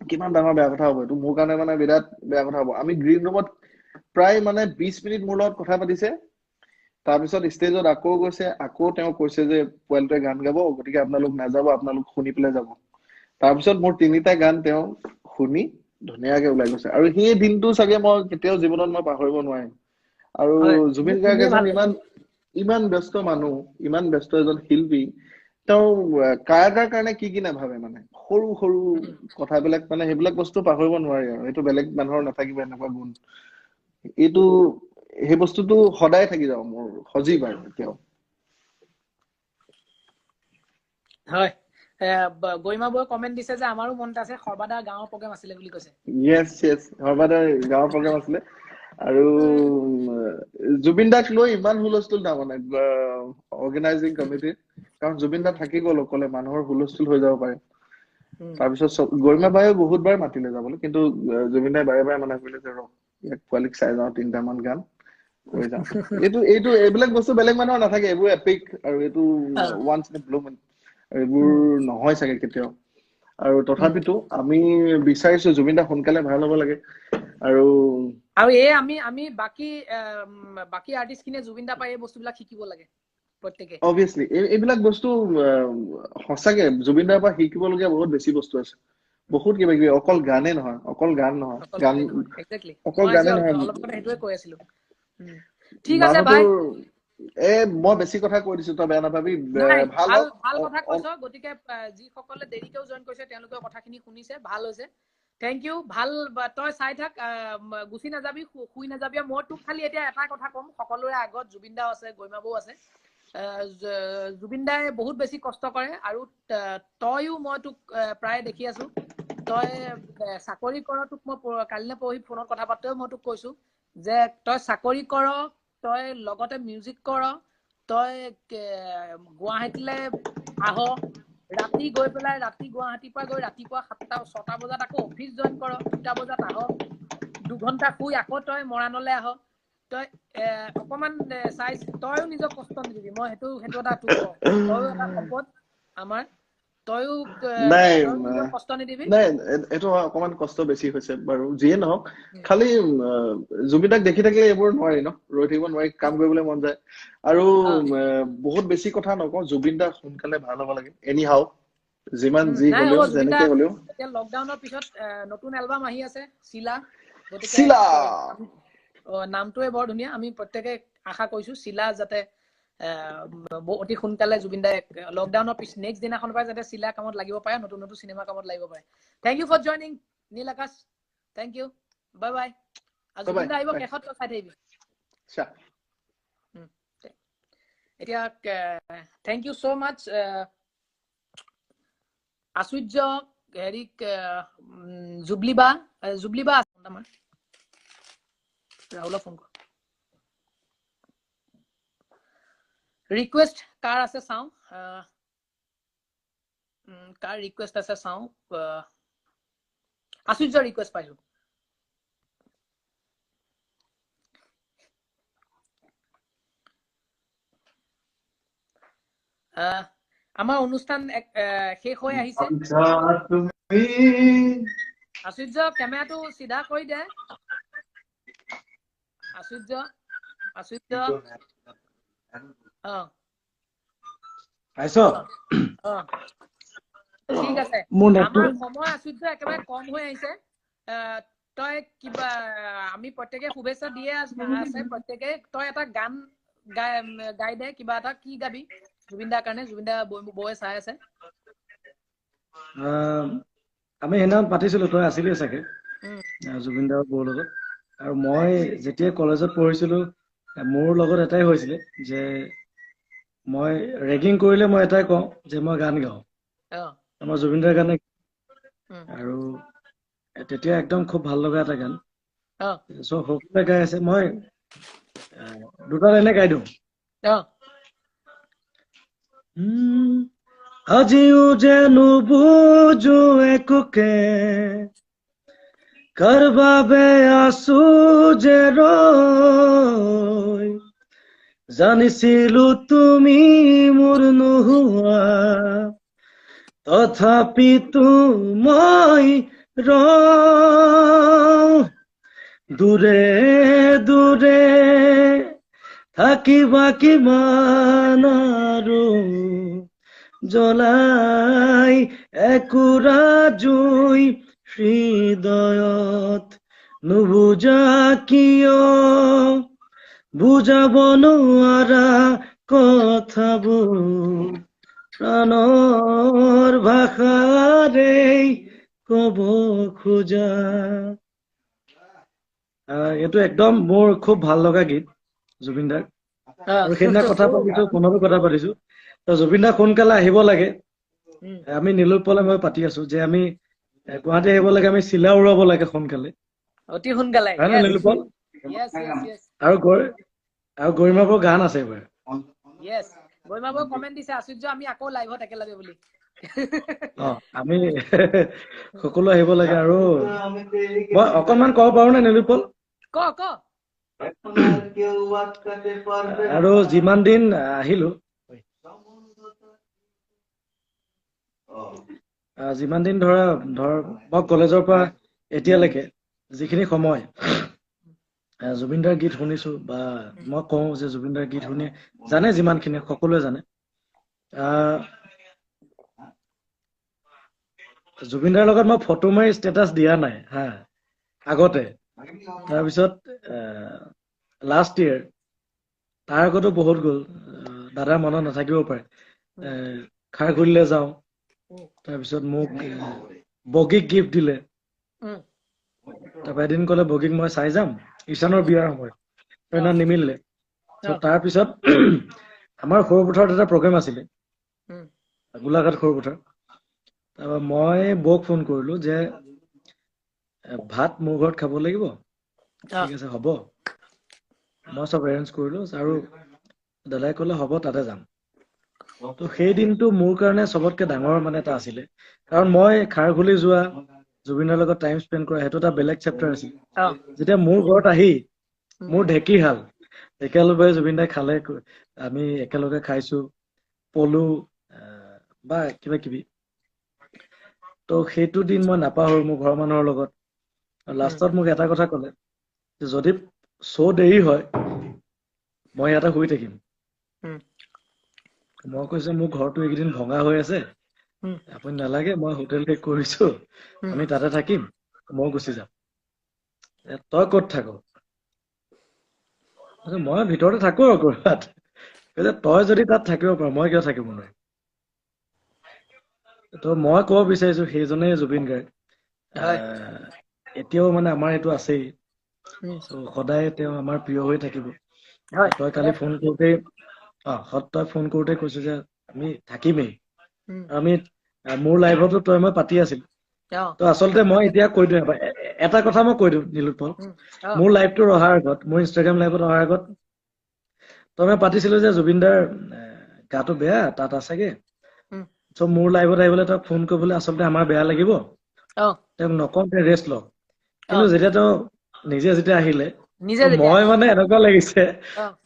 কিমান ডাঙৰ বেয়া কথা হ'ব এইটো মোৰ কাৰণে মানে বিৰাট বেয়া কথা হ'ব আমি গ্ৰীণ ৰুমত প্ৰায় মানে 20 মিনিট মোৰ লগত কথা পাতিছে তাৰপিছত ষ্টেজত আকৌ গৈছে আকৌ তেওঁ কৈছে যে পোৱালিটোৱে গান গাব গতিকে আপোনালোক নাযাব আপোনালোক শুনি পেলাই যাব তাৰপিছত মোৰ 3টা গান তেওঁ শুনি ধুনীয়াকে ওলাই গৈছে আৰু সেই দিনটো চাগে মই কেতিয়াও জীৱনত মই পাহৰিব নোৱাৰিম আৰু জুবিন গাৰ্গ এজন ইমান ব্যস্ত মানুহ ইমান ব্যস্ত এজন শিল্পী তেওঁ কায়াকাৰ কাৰণে কি নাভাবে মানে সৰু সৰু কথাবিলাক মানে সেইবিলাক বস্তু পাহৰিব নোৱাৰি আৰু এইটো বেলেগ মানুহৰ নাথাকিব এনেকুৱা গুণ এইটো সেই বস্তুটো সদায় থাকি যাব মোৰ সজীৱ আৰু এতিয়াও হয় গৰিমা বৌয়ে কমেন্ট দিছে যে আমাৰো মনত আছে সৰ্বাদা গাঁৱৰ প্ৰগ্ৰাম আছিলে বুলি কৈছে yes সৰ্বাদাৰ গাঁৱৰ প্ৰগ্ৰাম আছিলে আৰু জুবিন দাক লৈ ইমান হুলস্থুল তাৰমানে অৰ্গেনাইজিং কমিটিত কাৰণ জুবিন দা থাকি গ'ল অকলে মানুহৰ হুলস্থুল হৈ যাব পাৰে তাৰপিছত গৰিমা বায়ে বহুতবাৰ মাতিলে যাবলৈ কিন্তু জুবিন দাই বাৰে বাৰে মানা কৰিলে যে ৰ ইয়াক পোৱালিক চাই যাওঁ 3টামান গান কৰি যাওঁ এইটো এইবিলাক বস্তু বেলেগ মানুহৰ নাথাকে এইবোৰ এপিক আৰু এইটো ওৱান্স ইন এ ব্লু মুন এইবোৰ নহয় চাগে কেতিয়াও আৰু তথাপিতো আমি বিচাৰিছো জুবিন দা সোনকালে ভাল হ'ব লাগে আৰু এই আমি বাকি আৰ্টিষ্ট খিনিয়ে জুবিন দা পাই এই বস্তুবিলাক শিকিব লাগে প্ৰত্যেকে অবভিয়াছলি এইবিলাক বস্তু সঁচাকে জুবিন দাৰ পৰা শিকিবলগীয়া বহুত বেছি বস্তু আছে বহুত কিবা কিবি অকল গানে নহয় অকল গান নহয় গান এক্স্যাক্টলি অকল গানে নহয় অলপ কথা হেতুৱে কৈ আছিলো ঠিক আছে ভাই মই বেছি কথা কৈ দিছো তই বেয়া নাপাবি ভাল কথা কৈছ গতিকে যি সকলে দেৰিকেও জয়েন কৰিছে তেওঁলোকৰ কথাখিনি শুনিছে ভাল হৈছে থ্যাংক ইউ ভাল তই চাই থাক গুছি নাযাবি শুই নাযাবি মই তোক খালি এতিয়া এটা কথা কম সকলোৰে আগত জুবিন দা আছে গৰিমা বৌ আছে জুবিন দাই বহুত বেছি কষ্ট কৰে আৰু তয়ও মই তোক প্ৰায় দেখি আছো তই চাকৰি কৰ তোক মই কালিলে পৰহি ফোনত কথা পাতোতে মই তোক কৈছো যে তই চাকৰি কৰ তই লগতে মিউজিক কৰ তই গুৱাহাটীলৈ আহ ৰাতি গৈ পেলাই ৰাতি গুৱাহাটীৰ পৰা গৈ ৰাতিপুৱা 7টা 6টা বজাত আকৌ অফিচ জইন কৰ 2টা বজাত আহ 2 ঘণ্টা শুই আকৌ তই মৰাণলৈ আহ তই অকমান চাই তয়ও নিজক কষ্ট নিদিবি মই সেইটো এটা তোক কওঁ তয়ও এটা সম্পদ আমাৰ তয়ও নিজক কষ্ট নিদিবি নাই এইটো অকমান কষ্ট বেছি হৈছে বাৰু যিয়ে নহওক খালি জুবিন দাক দেখি থাকিলে এইবোৰ নোৱাৰি ন ৰৈ থাকিব নোৱাৰি কাম কৰিবলৈ মন যায় আৰু বহুত বেছি কথা নকওঁ জুবিন দা সোনকালে ভাল হ'ব লাগে এনি হাউ যিমান যি হলেও যেনেকে হলেও এতিয়া লকডাউনৰ পিছত নতুন এলবাম আহি আছে শিলা গতিকে নামটোৱে বৰ ধুনীয়া আমি প্ৰত্যেকে আশা কৰিছো শিলা যাতে অতি সোনকালে জুবিন দাই লকডাউনৰ পিছত নেক্সট দিনাখনৰ পৰা যাতে শিলা কামত লাগিব পাৰে নতুন নতুন চিনেমা কামত লাগিব পাৰে thank you for joining Neel Akash thank you bye bye আৰু জুবিন দা আহিব শেষত চাই থাকিবি এতিয়া থ্যাংক ইউ সো মাচ আচুৰ্য হেৰিক জুবলিবা আছে আমাৰ ৰাহুলক ফোন কৰ ৰিকুৱেষ্ট কাৰ আছে চাওঁ কাৰ ৰিকুৱেষ্ট আছে চাওঁ আচুৰ্য ৰিকুৱেষ্ট পাইছো আমাৰ অনুষ্ঠান শেষ হৈ আহিছে আচুৰ্য কেমেৰাটো চিধা কৰি দে আচুৰ্য ঠিক আছে আমাৰ সময় আচুৰ্য একেবাৰে কম হৈ আহিছে তই কিবা আমি প্ৰত্যেকে শুভেচ্ছা দিয়ে আছে প্ৰত্যেকে তই এটা গান গাই দে কিবা এটা কি গাবি জুবিন দাৰ কাৰণে জুবিন দা বৌয়ে চাই আছে আমি সেইদিনাখন পাতিছিলো তই আছিলি চাগে জুবিন দাৰ বৌৰ লগত আৰু মই যেতিয়া কলেজত পঢ়িছিলো মোৰ লগত এটাই হৈছিলে যে মই ৰেগিং কৰিলে মই এটাই কওঁ যে মই গান গাওঁ মই জুবিন দাৰ গানে আৰু তেতিয়া একদম খুব ভাল লগা এটা গান সকলোৱে গাই আছে মই দুটা লাইনে গাই দিওঁ আজিও যেন বুজো একোকে কাৰ বাবে আছো যে ৰৈ জানিছিলো তুমি মোৰ নোহোৱা তথাপিতো মই দূৰে দূৰে থাকিবা কিমান আৰু জ্বলাই একুৰা জুই হৃদয়ত নুবুজা কিয় বুজাব নোৱাৰা কথাবোৰ প্ৰাণৰ ভাষাৰে কব খোজা এইটো একদম মোৰ খুব ভাল লগা গীত জুবিন দাৰ আৰু সেইদিনা কথা পাতিছো ফোনতো কথা পাতিছো তো জুবিন দা সোনকালে আহিব লাগে আমি নীলোৎপলে মই পাতি আছো যে আমি গুৱাহাটী আহিব লাগে আমি চিলা উৰাব লাগে সোনকালে অতি সোনকালে হয় না নীলোৎপল আৰু গৰিমাবোৰ গান আছে এইবাৰ Yes. গৰিমাবোৰ কমেন্ট দিছে আশ্চৰ্য আমি আকৌ লাইভত একেলগে বুলি আমি সকলো আহিব লাগে আৰু মই অকণমান ক'ব পাৰো নে নীলোৎপল ক আৰু যিমান দিন আহিলো যিমান দিন ধৰ মই কলেজৰ পৰা এতিয়ালৈকে যিখিনি সময় জুবিনদাৰ গীত শুনিছো বা মই কওঁ যে জুবিনদাৰ গীত শুনি জানে যিমানখিনি সকলোৱে জানে জুবিনদাৰ লগত মই ফটো মাৰি ষ্টেটাছ দিয়া নাই হা আগতে তাৰপিছত লাষ্ট ইয়েৰ তাৰ আগতো বহুত গ'ল দাদাৰ মনত নাথাকিব পাৰে খাৰঘুলিলৈ যাওঁ তাৰপিছত মোক বগীক গিফ্ট দিলে তাৰপৰা এদিন ক'লে বগীক মই চাই যাম ঈশানৰ বিয়াৰ সময়ত সেইদিনা নিমিলিলে তাৰপিছত আমাৰ সৰুপথাৰত এটা প্ৰগ্ৰেম আছিলে গোলাঘাট সৰুপথাৰ তাৰপৰা মই বৌক ফোন কৰিলো যে ভাত মোৰ ঘৰত খাব লাগিব ঠিক আছে হ'ব মই চব এৰেঞ্জ কৰিলো আৰু দাদাই ক'লে হ'ব তাতে যাম তো সেই দিনটো মোৰ কাৰণে চবতকে ডাঙৰ মানে এটা আছিলে কাৰণ মই খাৰঘুলি যোৱা জুবিনৰ লগত টাইম স্পেণ্ড কৰা সেইটো এটা বেলেগ চেপ্টাৰ আছিল যেতিয়া মোৰ ঘৰত আহি মোৰ ঢেঁকীশাল একেলগে জুবিন দাই খালে আমি একেলগে খাইছো পলু বা কিবা কিবি তো সেইটো দিন মই নাপাহৰো মোৰ ঘৰৰ মানুহৰ লগত লাষ্টত মোক এটা কথা ক'লে যে যদি শ্ব' দেৰি হয় মই ইয়াতে শুই থাকিম মই কৈছো মোৰ ঘৰটো এইকেইদিন ভঙা হৈ আছে আপুনি নালাগে মই হোটেল ঠিক কৰিছো আমি তাতে থাকিম মই গুচি যাম তই ক'ত থাক মই ভিতৰতে থাকো আৰু ক'ৰবাত তই যদি তাত থাকিব পাৰ মই কিয় থাকিব নোৱাৰিম তো মই ক'ব বিচাৰিছো সেইজনেই জুবিন গাৰ্গ এতিয়াও মানে আমাৰ এইটো আছেই সদায় তেওঁ আমাৰ প্ৰিয় হৈ থাকিব তই কালি ফোন কৰোঁতেই তই ফোন কৰোঁতে কৈছো যে আমি থাকিমেই আমি মোৰ লাইভতো তই মই পাতি আছিলো তো আচলতে মই এতিয়া কৈ দিওঁ এটা কথা মই কৈ দিওঁ নীলোৎপল মোৰ লাইভটোৰ অহাৰ আগত মোৰ ইনষ্টাগ্ৰাম লাইভত অহাৰ আগত তই মই পাতিছিলো যে জুবিনদাৰ গাটো বেয়া তাত আছেগে চ' মোৰ লাইভত আহিবলৈ তই ফোন কৰিবলৈ আচলতে আমাৰ বেয়া লাগিব তেওঁক নকওঁতে ৰেষ্ট লওক কিন্তু যেতিয়া তেওঁ নিজে যেতিয়া আহিলে মই মানে এনেকুৱা লাগিছে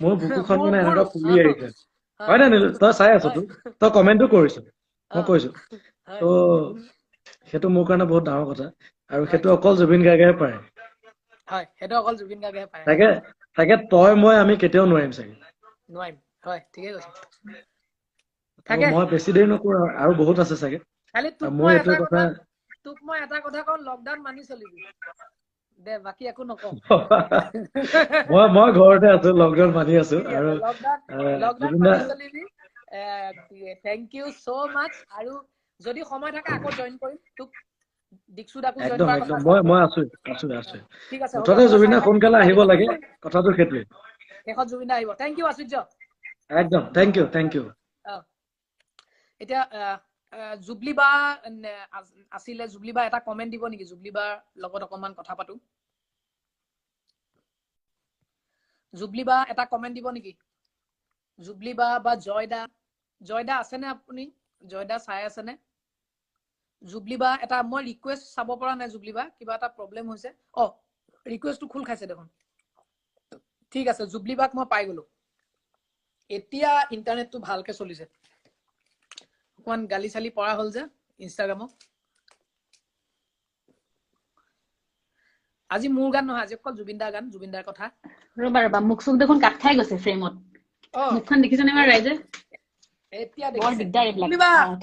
মোৰ বুকুখন মানে এনেকুৱা ফুলি আহিছে হয় নে নীলো তই চাই আছ তই কমেণ্টো কৰিছ মই কৈছো তো সেইটো মোৰ কাৰণে বহুত ডাঙৰ কথা আৰু সেইটো অকল জুবিন গাৰ্গেহে পাৰে তাকে তই মই আমি কেতিয়াও নোৱাৰিম চাগে মই বেছি দেৰি নকৰো আৰু বহুত আছে চাগে মোৰ এইটো কথা তোক মই এটা কথা কওঁ লকডাউন মানি চলিবি দে বাকি একো নকওঁ মই ঘৰতে আছো লকডাউন মানি আছো আৰু লকডাউন মানি চলিবি থেংক ইউ সো মাচ আৰু যদি সময় থাকে আকৌ জয়েন কৰিম তোক দিকসুদাকো জয়েন কৰাৰ কথা মই আছো ঠিক আছে মুঠতে জুবিন দা সোনকালে আহিব লাগে কথাটো সেইটোৱে শেষত জুবিন দা আহিব থেংক ইউ আশ্চৰ্য একদম থেংক ইউ এতিয়া জুবলি বা আছিলে জুবলি বা এটা কমেন্ট দিব নেকি জুবলি বাৰ লগত অকমান কথা পাতো জুবলি বা এটা কমেন্ট দিব নেকি জুবলি বা জয়দা আছেনে আপুনি জয়দা চাই আছেনে জুবলি বা এটা মই ৰিকুৱেষ্ট চাব পৰা নাই জুবলি বা কিবা এটা প্ৰব্লেম হৈছে ৰিকুৱেষ্টটো খোল খাইছে দেখোন ঠিক আছে জুবলি বাক মই পাই গলো এতিয়া ইন্টাৰনেটটো ভালকে চলিছে অকমান গালি চালি পৰা হ'ল যে ইনষ্টাগ্ৰামত আজি মোৰ গান নহয় আজি অকল জুবিনদাৰ গান জুবিনদাৰ কথা ৰবা মুখ চুখ দেখোন কাট খাই গৈছে ফ্ৰেমত মুখখন দেখিছনে আমাৰ ৰাইজে এতিয়া বৰ দিগদাৰ এইবিলাক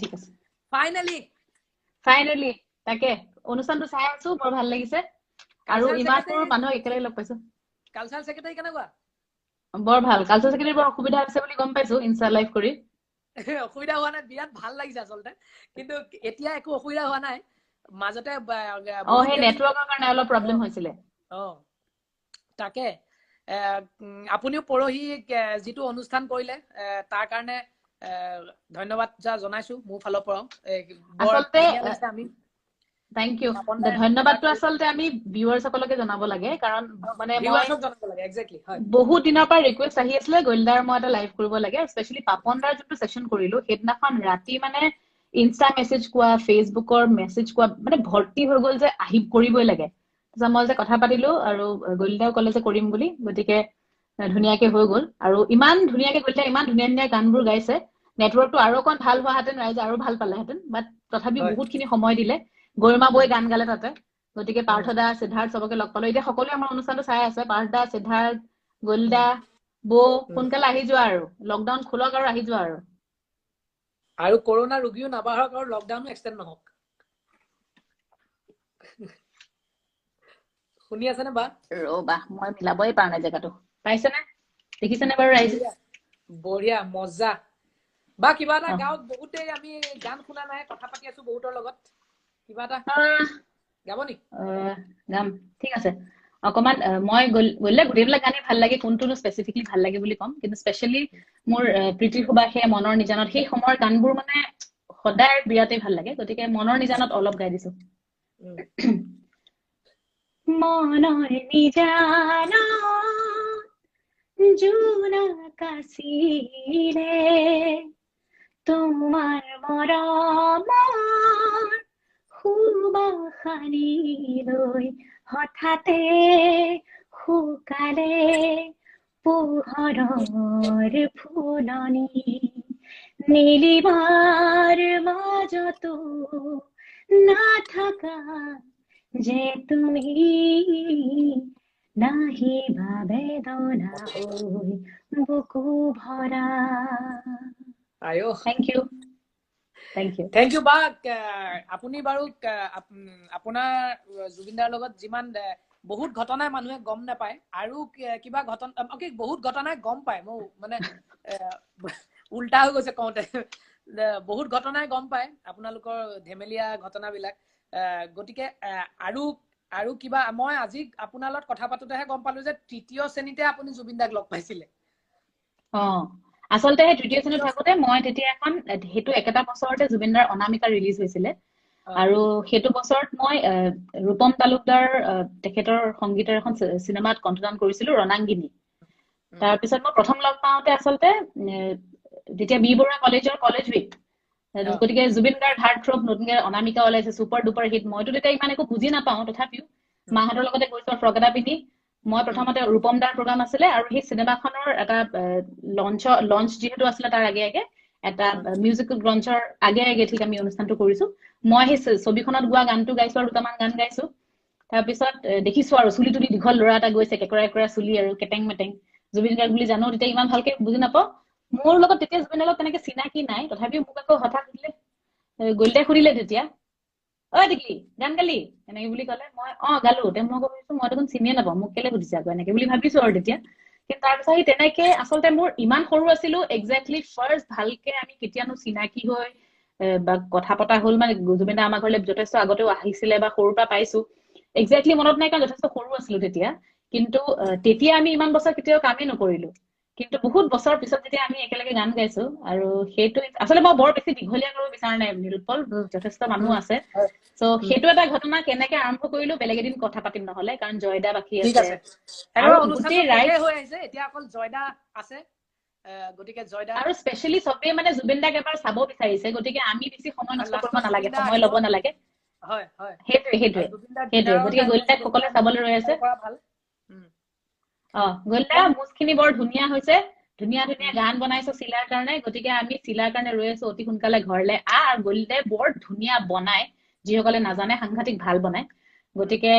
ঠিক আছে ফাইনেলি তাকে অনুষ্ঠানটো চাই আছো বৰ ভাল লাগিছে আৰু ইমানবোৰ মানুহ একেলগে লগ পাইছো কালচাৰেল সেক্ৰেটাৰী কেনেকুৱা বৰ ভাল কালচাৰেল সেক্ৰেটাৰী বৰ অসুবিধা আছে বুলি গম পাইছো ইনষ্টা লাইভ কৰি অসুবিধা হোৱা নাই বিৰাট ভাল লাগিছে আচলতে কিন্তু এতিয়া একো অসুবিধা হোৱা নাই মাজতে সেই নেটৱৰ্কৰ কাৰণে অলপ প্ৰব্লেম হৈছিলে তাকে আপুনিও পৰহি যিটো অনুষ্ঠান কৰিলে তাৰ কাৰণে ধন্যবাদ জনাইছো মোৰ ফালৰ পৰা আচলতে থ্যাংক ইউ ধন্যবাদটো আচলতে আমি ভিউয়াৰ্স সকলকে জনাব লাগে কাৰণ মানে মই বহুত দিনৰ পৰা ৰিকুৱেষ্ট আহি আছিলে গোলদাৰ মই এটা লাইভ কৰিব লাগে স্পেশালি পাপনদাৰ যোনটো সেশন কৰিলো সেইদিনাখন ৰাতি মানে ইনষ্টা মেছেজ কোৱা ফেসবুকৰ মেছেজ কোৱা মানে ভৰ্তি হৈ গ'ল যে আহি কৰিবই লাগে তাৰপিছত মই যে কথা পাতিলো আৰু গোলদাও ক'লে যে কৰিম বুলি গতিকে ধুনীয়াকে হৈ গ'ল আৰু ইমান ধুনীয়াকে গোলদাই ইমান ধুনীয়া ধুনীয়া গানবোৰ গাইছে নেটৱৰ্কটো আৰু অকণ ভাল হোৱাহেঁতেন ৰাইজে আৰু ভাল পালেহেঁতেন বাট তথাপি বহুতখিনি সময় দিলে গৰিমা বৈ গান গালে তাতে গতিকে পাৰ্থদা সিদ্ধাৰ্থ সবকে লগ পালো এতিয়া সকলোৱে আমাৰ অনুষ্ঠানটো চাই আছে পাৰ্থদা সিদ্ধাৰ্থ গোলদা বো সোনকালে আহি যোৱা আৰু লকডাউন খোলক আৰু আহি যোৱা আৰু কৰোনা ৰোগীও নাবাঢ়ক আৰু লকডাউনো এক্সটেন্ড নহওক শুনি আছে নে বা ৰবা মই মিলাবই পাৰা নাই জেগাটো পাইছে নে দেখিছে নে বাৰু ৰাইজে বঢ়িয়া মজা বা কিবা এটা গাঁৱত বহুতে আমি গান শুনা নাই কথা পাতি আছো বহুতৰ লগত কিবা এটা গাব নি গাম ঠিক আছে অকমান মই গ'লে গোটেইবিলাক গানে ভাল লাগে কোনটো স্পেসিফিকলি ভাল লাগে বুলি কম কিন্তু স্পেশালি মোৰ প্ৰীতি সুবাসে মনৰ নিজানত সেই সময়ৰ গানবোৰ মানে সদায় বিৰাটেই ভাল লাগে গতিকে মনৰ নিজানত অলপ গাই দিছো মনৰ নিজানত জোনাকাছিলে তোমাৰ মৰমৰ সুবাসনি লৈ হঠাতে শুকালে পোহৰৰ ফুলনি নীলিমাৰ মাজতো নাথাকা যে তুমি নাহিবা বেদনা হৈ বুকু ভৰা থ্যাংক ইউ থ্যাংক ইউ বা আপুনি বাৰু আপোনাৰ জুবিনদাৰ লগত যিমান বহুত ঘটনাই মানুহে গম নাপায় আৰু কিবা ঘটনা বহুত ঘটনাই গম পায় মই মানে উল্টা হৈ গৈছে কওঁতে বহুত ঘটনাই গম পায় আপোনালোকৰ ধেমেলীয়া ঘটনাবিলাক গতিকে আৰু কিবা মই আজি আপোনাৰ লগত কথা পাতোতেহে গম পালো যে তৃতীয় শ্ৰেণীতে আপুনি জুবিনদাক লগ পাইছিলে আচলতে সেই তৃতীয় শ্ৰেণীত থাকোতে মই তেতিয়া এখন হেতু একেটা বছৰতে জুবিনদাৰ অনামিকা ৰিলিজ হৈছিলে আৰু হেতু বছৰত মই ৰূপম তালুকদাৰ তেখেতৰ সংগীতৰ এখন সিনেমাত কণ্ঠদান কৰিছিলো ৰণাঙ্গিনী তাৰ পিছত মই প্ৰথম লগ পাওঁতে আচলতে যেতিয়া বি বৰুৱা কলেজৰ কলেজ উইক গতিকে জুবিনদাৰ হাৰ্ট থ্ৰব নতুনকে অনামিকা ওলাইছে সুপাৰ ডুপাৰ হিট মইতো তেতিয়া ইমান একো বুজি নাপাওঁ তথাপিও মাহঁতৰ লগতে গৈছো ফ্ৰক এটা পিন্ধি মই প্ৰথমতে ৰূপম দাৰ প্ৰগ্ৰাম আছিলে আৰু সেই সিনেমাখনৰ এটা লঞ্চ যেহেতু আছিলে তাৰ আগে আগে এটা মিউজিকেল লঞ্চৰ আগে ঠিক আমি অনুষ্ঠানটো কৰিছো মই সেই ছবিখনত গোৱা গানটো গাইছো আৰু দুটামান গান গাইছো তাৰপিছত দেখিছো আৰু চুলি তুলি দীঘল ল'ৰা এটা গৈছে কেকৰা চুলি আৰু কেটেং মেটেং জুবিন গাৰ্গ বুলি জানো তেতিয়া ইমান ভালকে বুজি নাপাওঁ মোৰ লগত তেতিয়া জুবিনৰ লগত তেনেকে চিনাকি নাই তথাপিও মোক আকৌ হঠাৎ দিলে গোলদাই সুধিলে তেতিয়া ঐ টিকলি গান গালি এনেকে বুলি ক'লে মই গালো তে মই কৈছো মই দেখোন চিনিয়ে নাপাওঁ মোক কেলে সুধিছে আকৌ এনেকে বুলি ভাবিছো আৰু তেতিয়া কিন্তু তাৰপিছত সেই তেনেকে আচলতে মোৰ ইমান সৰু আছিলো একজেক্টলি ফাৰ্ষ্ট ভালকে আমি কেতিয়ানো চিনাকি হৈ বা কথা পতা হ'ল মানে জুবিন দা আমাৰ ঘৰলে যথেষ্ট আগতেও আহিছিলে বা সৰুৰ পৰা পাইছো একজেক্টলি মনত নাই কাৰণ যথেষ্ট সৰু আছিলো তেতিয়া কিন্তু তেতিয়া আমি ইমান বছৰ কেতিয়াও কামেই নকৰিলো কিন্তু বহুত বছৰ পিছত যেতিয়া আমি একেলগে গান গাইছো আৰু সেইটো আচলতে মই বৰ বেছি দীঘলীয়া কৰিব বিচৰা নাই নিৰুৎপল যথেষ্ট মানুহ আছে সো সেইটো এটা ঘটনা কেনেকে আৰম্ভ কৰিলো বেলেগ এদিন কথা পাতিম নহলে কাৰণ জয়দা বাকি আছে আৰু অনুষ্ঠানটো শেষ হৈ আহিছে এতিয়া অকল জয়দা আছে গতিকে জয়দা আৰু স্পেশালি সবে মানে জুবিন দাক এবাৰ চাব বিচাৰিছে গতিকে আমি বেছি সময় নষ্ট কৰিব নালাগে সময় ল'ব নালাগে হয় হয় সেইটোৱে গতিকে গোলদাক সকলে চাবলৈ ৰৈ আছে গোলদা মুছখিনি বৰ ধুনীয়া হৈছে ধুনীয়া গান বনাইছো চিলাৰ কাৰণে গতিকে আমি চিলাৰ কাৰণে ৰৈ আছো অতি সোনকালে ঘৰলে আৰু গোলদাই বৰ ধুনীয়া বনায় যিসকলে নাজানে সাংঘাতিক ভাল বনায় গতিকে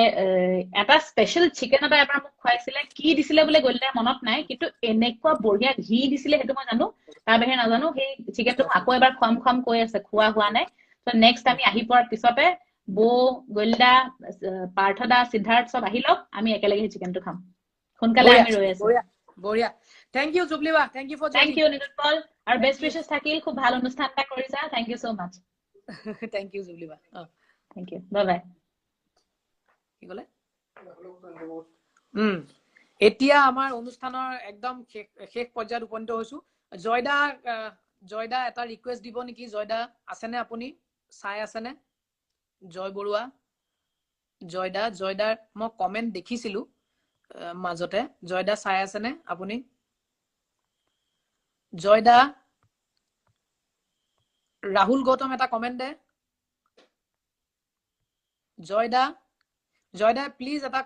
এটা স্পেশাল চিকেন এটা এবাৰ মোক খুৱাইছিলে কি দিছিলে বোলে গোলদাই মনত নাই কিন্তু এনেকুৱা বঢ়িয়া ঘি দিছিলে সেইটো মই জানো তাৰ বাহিৰে নাজানো সেই চিকেনটো আকৌ এবাৰ খুৱাম কৈ আছে খোৱা হোৱা নাই তো নেক্সট আমি আহি পোৱাৰ পিছতে বো গোলদা পাৰ্থদা সিদ্ধাৰ্থ সব আহি লওক আমি একেলগে চিকেনটো খাম সোনকালে আমি ৰৈ আছো বঢ়িয়া থ্যাংক ইউ জুবলিবা thank you for thank you Nilotpal আৰু বেষ্ট উইশেছ থাকিল খুব ভাল অনুষ্ঠান এটা কৰিছা thank you so much thank you জুবলিবা থ্যাংক ইউ বাই বাই কি ক'লে এতিয়া আমাৰ অনুষ্ঠানৰ একদম শেষ পৰ্যায়ত উপনীত হৈছো জয়দা এটা ৰিকুৱেষ্ট দিব নেকি জয়দা আছেনে আপুনি চাই আছেনে জয় বৰুৱা জয়দাৰ মই কমেন্ট দেখিছিলো মাজতে জয়দা চাই আছেনে আপুনি জয়দা ৰাহুল গৌতম এটা কমেন্ট দে জয়দা প্লিজ এটা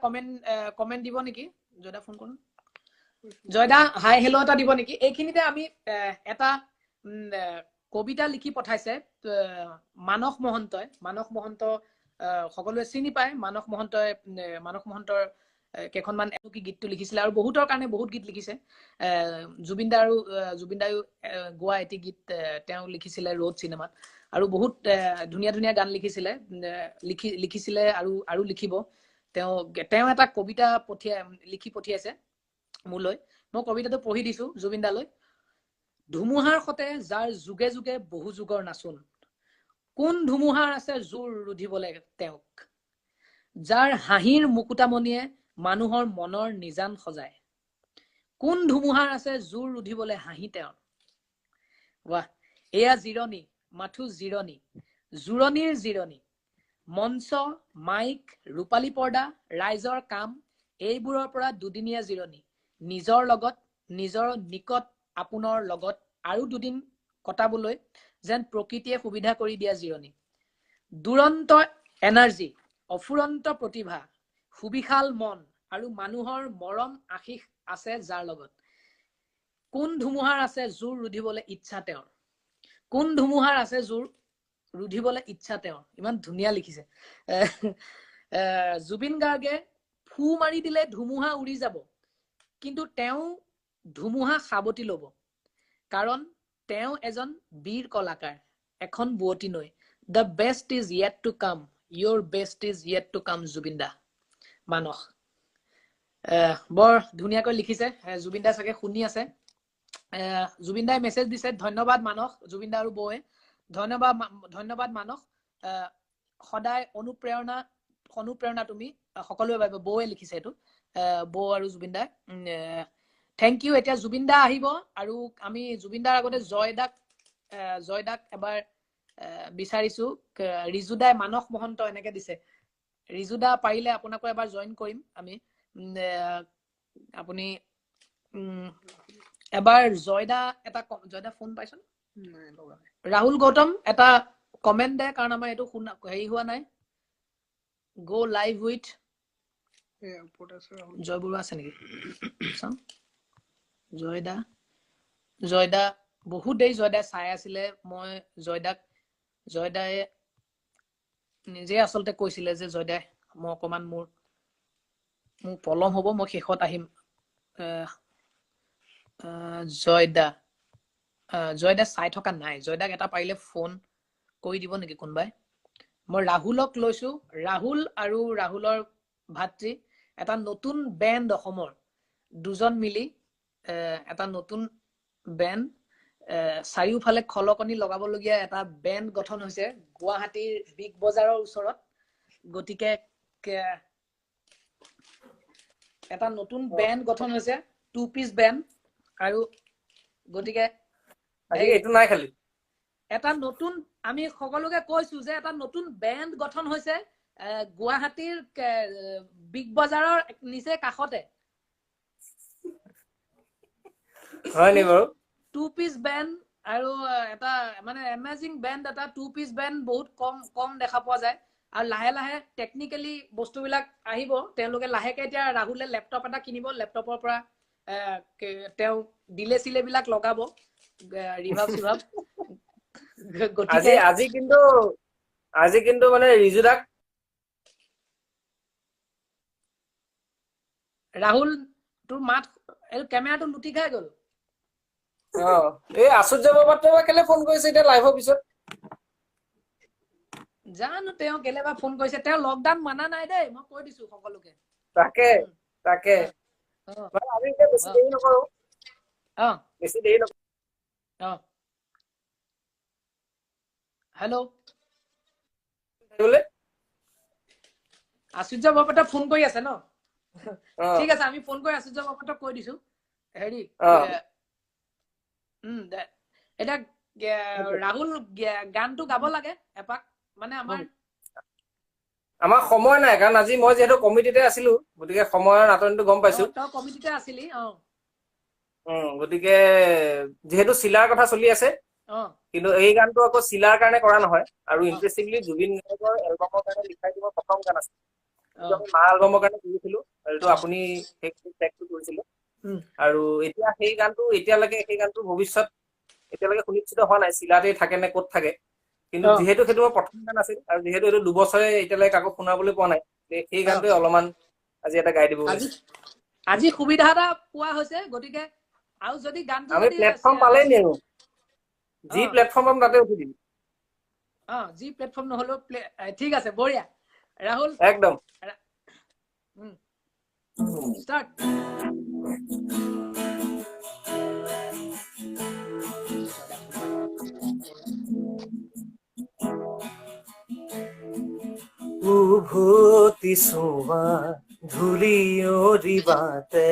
কমেন্ট দিব নেকি জয়দা ফোন কৰক জয়দা হাই হেল্ল এটা দিব নেকি এইখিনিতে আমি এটা কবিতা লিখি পঠাইছে মানস মহন্ত সকলোৱে চিনি পায় মানস মহন্তৰ কেইখনমান এটুকি গীতটো লিখিছিলে আৰু বহুতৰ কাৰণে বহুত গীত লিখিছে জুবিন দায়ো গোৱা এটি গীত তেওঁ লিখিছিলে ৰোড চিনেমাত আৰু বহুত ধুনীয়া ধুনীয়া গান লিখিছিলে আৰু লিখিব তেওঁ এটা কবিতা লিখি পঠিয়াইছে মোলৈ মই কবিতাটো পঢ়ি দিছো জুবিন দালৈ ধুমুহাৰ সতে যাৰ যুগে যুগে বহু যুগৰ নাচোন কোন ধুমুহাৰ আছে জোৰ ৰুধিবলৈ তেওঁক যাৰ হাঁহিৰ মুকুতামণিয়ে মানুহৰ মনৰ নিজান সজায় কোন ধুমুহাৰ আছে জোৰ ৰুধিবলৈ হাঁহি তেওঁৰ বাহ এয়া জিৰণি মাথো জিৰণি জোৰণিৰ জিৰণি মঞ্চ মাইক ৰূপালী পৰ্দা ৰাইজৰ কাম এইবোৰৰ পৰা দুদিনীয়া জিৰণি নিজৰ নিকট আপোনাৰ লগত আৰু দুদিন কটাবলৈ যেন প্ৰকৃতিয়ে সুবিধা কৰি দিয়া জিৰণি দুৰন্ত এনাৰ্জি অফুৰন্ত প্ৰতিভা সুবিশাল মন আৰু মানুহৰ মৰম আশীষ আছে যাৰ লগত কোন ধুমুহাৰ আছে জোৰ ৰুধিবলৈ ইচ্ছা তেওঁৰ কোন ধুমুহাৰ আছে জোৰ ৰুধিবলৈ ইচ্ছা তেওঁৰ ইমান ধুনীয়া লিখিছে জুবিন গাৰ্গে ফু মাৰি দিলে ধুমুহা উৰি যাব কিন্তু তেওঁ ধুমুহা সাবতি ল'ব কাৰণ তেওঁ এজন বীৰ কলাকাৰ এখন বুৱতী নৈ the best is yet to come your best is yet to come Zubeen দা মানস বৰ ধুনীয়াকৈ লিখিছে জুবিন দা চাগে শুনি আছে জুবিন দাই মেছেজ দিছে ধন্যবাদ মানস জুবিন দা আৰু বৌৱে ধন্যবাদ মানস সদায় অনুপ্ৰেৰণা তুমি সকলোৱে পাব বৌৱে লিখিছে এইটো বৌ আৰু জুবিন দা থ্যাংক ইউ এতিয়া জুবিন দা আহিব আৰু আমি জুবিন দাৰ আগতে জয়দাক এবাৰ বিচাৰিছো ৰিজুদাই মানস মহন্ত এনেকে দিছে ৰিজুদা পাৰিলে আপোনাকো এবাৰ জয়েন কৰিম আমি আপুনি এবাৰ জয়দা ফোন পাইছ ৰাহুল গৌতম এটা কমেন্ট দে কাৰণ আমাৰ এইটো হেৰি হোৱা নাই গো লাইভ উইথ জয় বৰুৱা আছে নেকি জয়দা বহুত দেৰি জয়দাই চাই আছিলে মই জয়দাই নিজে আচলতে কৈছিলে যে জয়দাই মই অকমান মোৰ পলম হ'ব মই শেষত আহিম জয়দা চাই থকা নাই জয়দাক এটা পাৰিলে ফোন কৰি দিব নেকি কোনোবাই মই ৰাহুলক লৈছো ৰাহুল আৰু ৰাহুলৰ ভাতৃ এটা নতুন বেণ্ড অসমৰ দুজন মিলি এটা নতুন বেণ্ড চাৰিওফালে খলকনি লগাবলগীয়া এটা বেণ্ড গঠন হৈছে গুৱাহাটীৰ বিগ বজাৰৰ ওচৰত গতিকে এটা নতুন বেণ্ড গঠন হৈছে 2 পিচ বেণ্ড আৰু গতিকে এইটো নাই খালি এটা নতুন আমি সকলোকে কৈছো যে এটা নতুন বেণ্ড গঠন হৈছে গুৱাহাটীৰ বিগ বজাৰৰ নিচে কাষতে হয় নি বাৰু 2 পিচ বেণ্ড আৰু এটা মানে এমেজিং বেণ্ড এটা 2 পিচ বেণ্ড বহুত কম দেখা পোৱা যায় আৰু লাহে লাহে টেকনিক্যালি বস্তুবিলাক আহিব তেওঁলোকে লাহেকে এতিয়া ৰাহুলে ল্যাপটপ এটা কিনিব ল্যাপটপৰ পৰা তেওঁ ডিলে সিলে বিলাক লগাব ৰিভাব আজি কিন্তু মানে ৰিজুদাক ৰাহুল তোৰ মাত কেমেৰাটো লুটি খাই গ'ল এই আছুত যাব পাৰতে কেলে ফোন কৰিছে এতিয়া লাইভৰ পিছত জানো তেওঁ কেলেবা ফোন কৰিছে তেওঁ লকডাউন মানা নাই দেই মই কৈ দিছো সকলোকে তাকে আমি এতিয়া বেছি দেৰি নকৰো বেছি দেৰি নকৰো হেল্ল' বোলে আচুৰ্য বৰপাত্ৰই ফোন কৰি আছে ন ঠিক আছে আমি ফোন কৰি আচুৰ্য বৰপাত্ৰক কৈ দিছো হেৰি এটা ৰাহুল গানটো গাব লাগে এপাক মানে আমাৰ সময় নাই কাৰণ আজি মই যিহেতু কমিটিতে আছিলো গতিকে সময়ৰ নাটনিটো গম পাইছো তই কমিটিতে আছিলি গতিকে যিহেতু চিলাৰ কথা চলি আছে কিন্তু এই গানটো আকৌ চিলাৰ কাৰণে কৰা নহয় আৰু ইন্টাৰেষ্টিংলি জুবিন গাৰ্গৰ এলবামৰ কাৰণে লিখাই দিব প্ৰথম গান আছে আমি মা এলবামৰ কাৰণে কৰিছিলো আৰু আপুনি সেই ট্ৰেকটো কৰিছিলে আৰু এতিয়া সেই গানটো এতিয়ালৈকে সেই গানটো ভৱিষ্যত এতিয়ালৈকে সুনিশ্চিত হোৱা নাই চিলাতেই থাকে নে ক'ত থাকে কিন্তু যিহেতু সেইটো প্ৰথম গান আছিল আৰু যিহেতু এইটো 2 বছৰে এতিয়ালৈকে কাকো শুনাবলৈ পোৱা নাই সেই গানটোৱে অলপমান আজি এটা গাই দিব আজি সুবিধা এটা পোৱা হৈছে গতিকে আৰু যদি গানটো আমি প্লেটফৰ্ম পালেই নিও যি প্লেটফৰ্ম পাম তাতে উঠি দিম যি প্লেটফৰ্ম নহলো ঠিক আছে বঢ়িয়া ৰাহুল একদম স্টাৰ্ট উভতি সোমা ধুলি ওৰিবাতে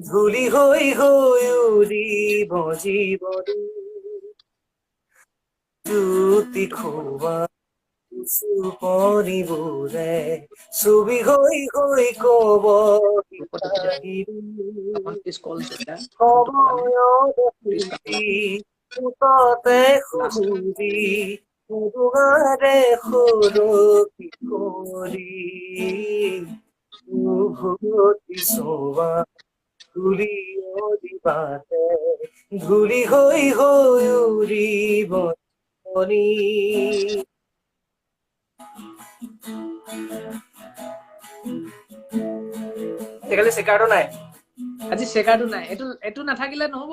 ধুলি হই হই উড়িব জীবনী তুতি খোৱা সুপনিবোৰে ছবি হৈ হৈ কব পুততে খুজি দুৱাৰে সুৰকি কৰি উভতি সোমা ধুলি ওৰিবাতে ধুলি হৈ হৈ উৰিব জীবনী তেকালে সেকাৰটো নাই আজি সেকাৰটো নাই এটো নাথাকিলে নহব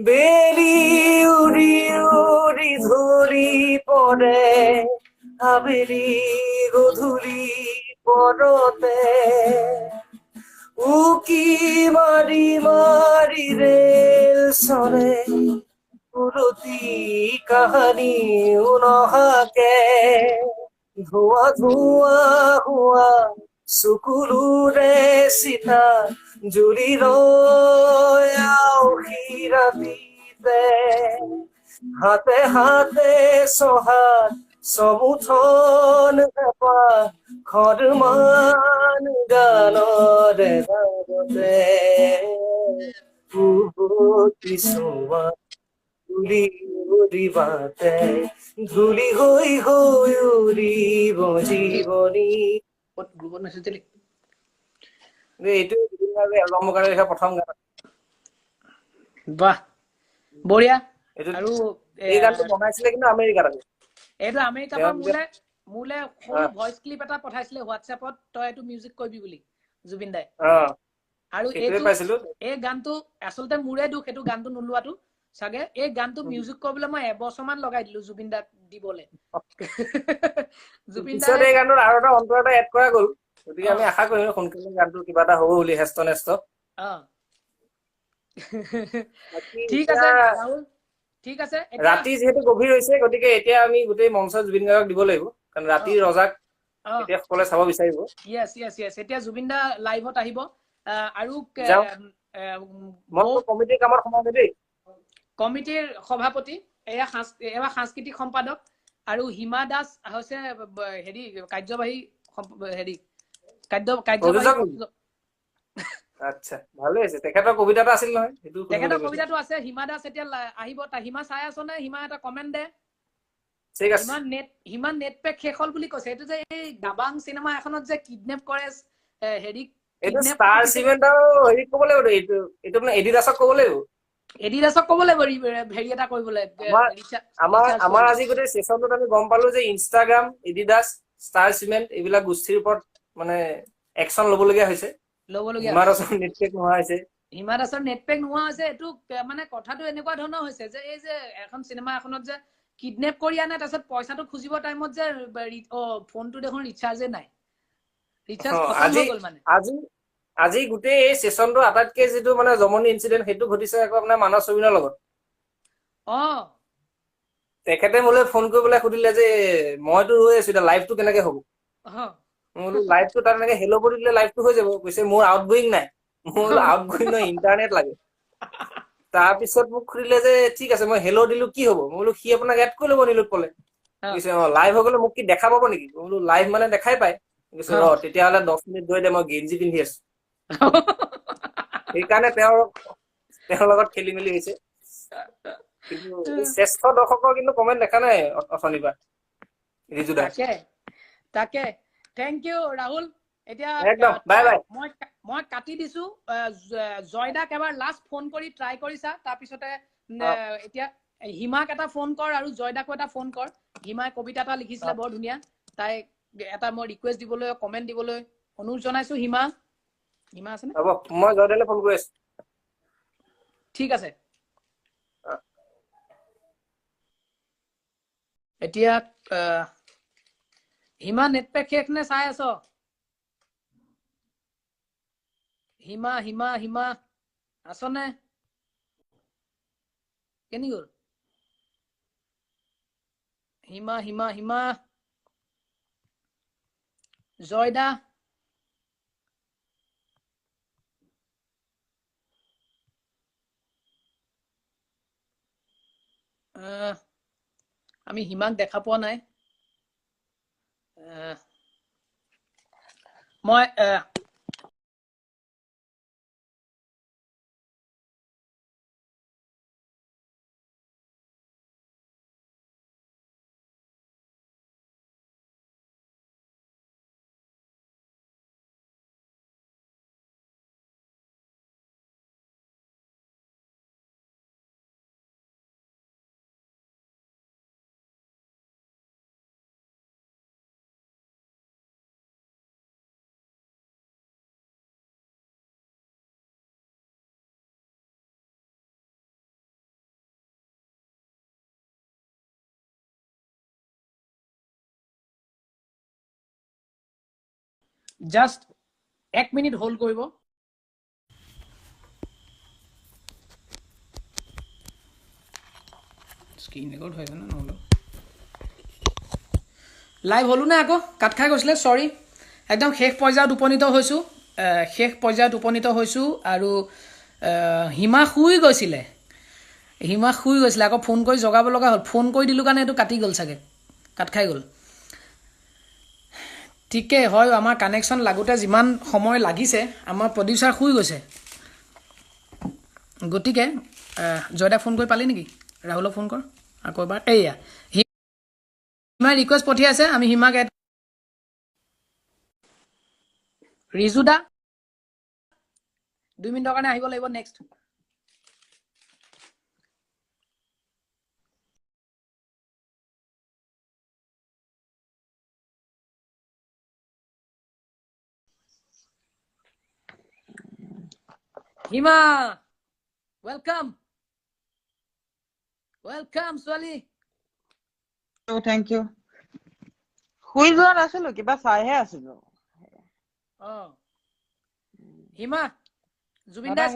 বেলি উৰি উৰি ধৰি পৰে আবেলি গধূলি পৰতে উকি মাৰি মাৰি ৰেল চৰে উৰতি কাহানী উনহাকে ধোঁৱা ধোঁৱা হোৱা চকুলোৰে চিতা জুৰি ৰয় ৰাতিতে হাতে হাতে চহাত সমুথন হেপা খৰমান গানৰে গানতে উভতি সোমা ধুলি উৰিবাতে ধুলি হৈ হৈ উৰিব জীৱনী গ্ৰুপত মেছেজ দিলি এইটো এলবামৰ কাৰণে লিখা প্ৰথম গান বাহ বঢ়িয়া আৰু এই গানটো বনাইছিলে কিন্তু আমেৰিকাত আছে এইটো আমেৰিকাৰ পৰা মোলে সৰু ভয়েস ক্লিপ এটা পঠাইছিলে হোৱাটছএপত তই এইটো মিউজিক কৰিবি বুলি জুবিন দাই আৰু এই গানটো আচলতে মোৰে দুখ এইটো গানটো নোলোৱাটো চাগে এই গানটো মিউজিক কৰিবলৈ মই এবছৰমান লগাই দিলো জুবিন দাক দিবলে জুবিন দাই এই গানটোৰ আৰু এটা অন্তৰ এটা এড কৰা গ'ল গতিকে আমি আশা কৰিম সোনকালে গানটো কিবা এটা হ'ব বুলি হেষ্ট নেষ্ট ঠিক আছে ৰাহুল ঠিক আছে ৰাতি যেহেতু গভীৰ হৈছে গতিকে এতিয়া আমি গোটেই মঞ্চ জুবিন গাৰ্গক দিব লাগিব কাৰণ ৰাতিৰ ৰজাক এতিয়া সকলোৱে চাব বিচাৰিব ইয়েছ এতিয়া জুবিন দা লাইভত আহিব আৰু কমিটিৰ কামত সোমাব দেই কমিটিৰ সভাপতি এয়া সাংস্কৃতিক সম্পাদক আৰু হিমা দাস হৈছে হেৰি কাৰ্যবাহী হেৰি আচ্ছা ভালে আছে তেখেতৰ কবিতা এটা আছিল নহয় তেখেতৰ কবিতাটো আছে হিমা দাস এতিয়া আহিব হিমা চাই আছ নে হিমা এটা কমেন্ট দে ঠিক আছে হিমা নেট পেক শেষ হ'ল বুলি কৈছে এইটো যে এই দাবাং চিনেমা এখনত যে কিডনেপ কৰে হেৰি এইটো ষ্টাৰ চিমেণ্টৰ হেৰি ক'ব লাগিব এইটো মানে এডিডাছক ক'ব লাগিব এডিডাছক ক'ব লাগিব হেৰি এটা কৰিবলৈ আমাৰ আজি গোটেই সেশনটোত আমি গম পালো যে ইনষ্টাগ্ৰাম এডিডাছ ষ্টাৰ চিমেণ্ট এইবিলাক গোষ্ঠীৰ ওপৰত মানে একচন ল'বলগীয়া হৈছে হিমা দাসৰ নেটপেক নোহোৱা হৈছে এইটো মানে কথাটো এনেকুৱা ধৰণৰ হৈছে যে এই যে এখন চিনেমা এখনত যে কিডনেপ কৰি আনে তাৰপিছত পইচাটো খুজিব টাইমত যে ফোনটো দেখোন ৰিচাৰ্জে নাই ৰিচাৰ্জ খতম হৈ গ'ল মানে আজি গোটেই এই সেশনটো আটাইতকে যেটো মানে জমনি ইনসিডেন্ট হেতু ঘটিছে আকৌ আপোনাৰ মানস ছবিনৰ লগত তেখেতে মোলে ফোন কৰি পেলাই সুধিলে যে মইতো ৰৈ আছো এটা লাইভটো কেনেকে হ'ব মোলো লাইভটো তাৰ মানে হেলো কৰি দিলে লাইভটো হৈ যাব কৈছে মোৰ আউটগোইং নাই মোলো আউটগোইং ন ইন্টাৰনেট লাগে তাৰ পিছত মোক খুৰিলে যে ঠিক আছে মই হেলো দিলু কি হ'ব মোলো কি আপোনাক এড কৰি ল'ব নিলুত পলে কৈছে লাইভ হৈ গলে মোক কি দেখা পাব নেকি মোলো লাইভ মানে দেখাই পায় কৈছে তেতিয়া হলে 10 মিনিট ধৰি দে মই গেঞ্জি পিন্ধি আছো সেইকাৰণে তেওঁৰ লগত খেলি মেলি হৈছে কিন্তু শ্ৰেষ্ঠ দৰ্শকৰ কিন্তু কমেন্ট দেখা নাই অথনিবা ৰিজুদা তাকে থ্যাংক ইউ ৰাহুল এতিয়া একদম বাই বাই মই কাটি দিছো জয়দাক এবাৰ লাষ্ট ফোন কৰি ট্ৰাই কৰিছা তাৰ পিছতে এতিয়া হিমাক এটা ফোন কৰ আৰু জয়দাকো এটা ফোন কৰ হিমাই কবিতা এটা লিখিছিলে বৰ ধুনীয়া তাই এটা মই ৰিকুৱেষ্ট দিবলৈ কমেন্ট দিবলৈ অনুৰোধ জনাইছো হিমা আছে হ'ব মই জয়দালে ফোন কৰি আছো ঠিক আছে এতিয়া হিমা নেট পেক শেষ নে চাই আছ হিমা আছনে কেনি গ'ল হিমা জয়দা আমি হিমাক দেখা পোৱা নাই মই জাস্ট 1 মিনিট হোল্ড কৰিব স্ক্ৰীন ৰেকৰ্ড হৈ আছে না নহলো লাইভ হলো না আকৌ কাট খাই গৈছিলে সৰি একদম শেষ পৰ্যায়ত উপনীত হৈছো আৰু হিমা শুই গৈছিলে আকৌ ফোন কৰি জগাব লগা হ'ল ফোন কৰি দিলো কাৰণে এটো কাটি গ'ল চাগে কাট খাই গ'ল ঠিকে হয় আমাৰ কানেকশন লাগোতে যিমান সময় লাগিছে আমাৰ প্ৰডিউসাৰ শুই গৈছে গটিকে জয়দা ফোন কৰি পালি নেকি ৰাহুলক ফোন কৰ আকৌ এবাৰ এইয়া হিমা ৰিকুৱেষ্ট পঠি আছে আমি হিমাক ৰিজুদা 2 মিনিটৰ কাৰণে আহিব লাগিব নেক্সট হিমা welcome ছোৱালী thank you শুই যোৱা নাছিলো কিবা চাইহে আছিলো হিমা জুবিনদাই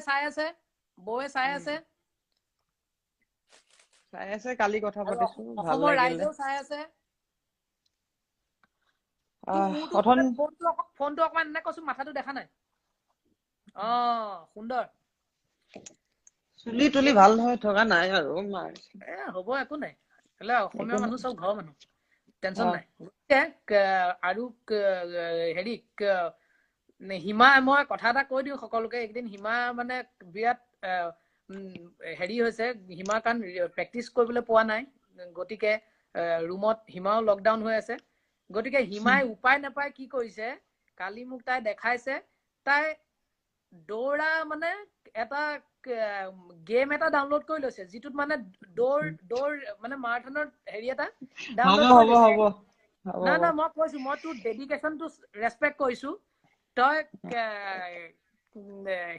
চাই আছে বৌয়ে চাই আছে কালি কথা পাতিছো ভাল লাগিলে চাই আছে ফোনটো অকমান এনে কৈছো মাথাটো দেখা নাই সুন্দৰ চুলি তুলি ভাল হৈ থকা নাই আৰু হ'ব একো নাই হলে অসমীয়া মানুহ সব ঘৰৰ মানুহ টেনচন নাই আৰু হেৰি হিমা মই কথা এটা কৈ দিওঁ সকলোকে একদিন হিমা মানে বিৰাট হেৰি হৈছে হিমা কাৰণ প্ৰেক্টিচ কৰিবলৈ পোৱা নাই গতিকে ৰুমত হিমাও লকডাউন হৈ আছে গতিকে হিমাই উপায় নাপায় কি কৰিছে কালি মোক তাই দেখাইছে তাই দৌৰা মানে এটা গেম এটা ডাউনলোড কৰি লৈছে যিটোত মানে দৌৰ মানে মাৰাথনৰ হেৰি এটা ডাউনলোড কৰি লৈছে না মই কৈছো মই তোৰ ডেডিকেশ্যনটো ৰেছপেক্ট কৰিছো তই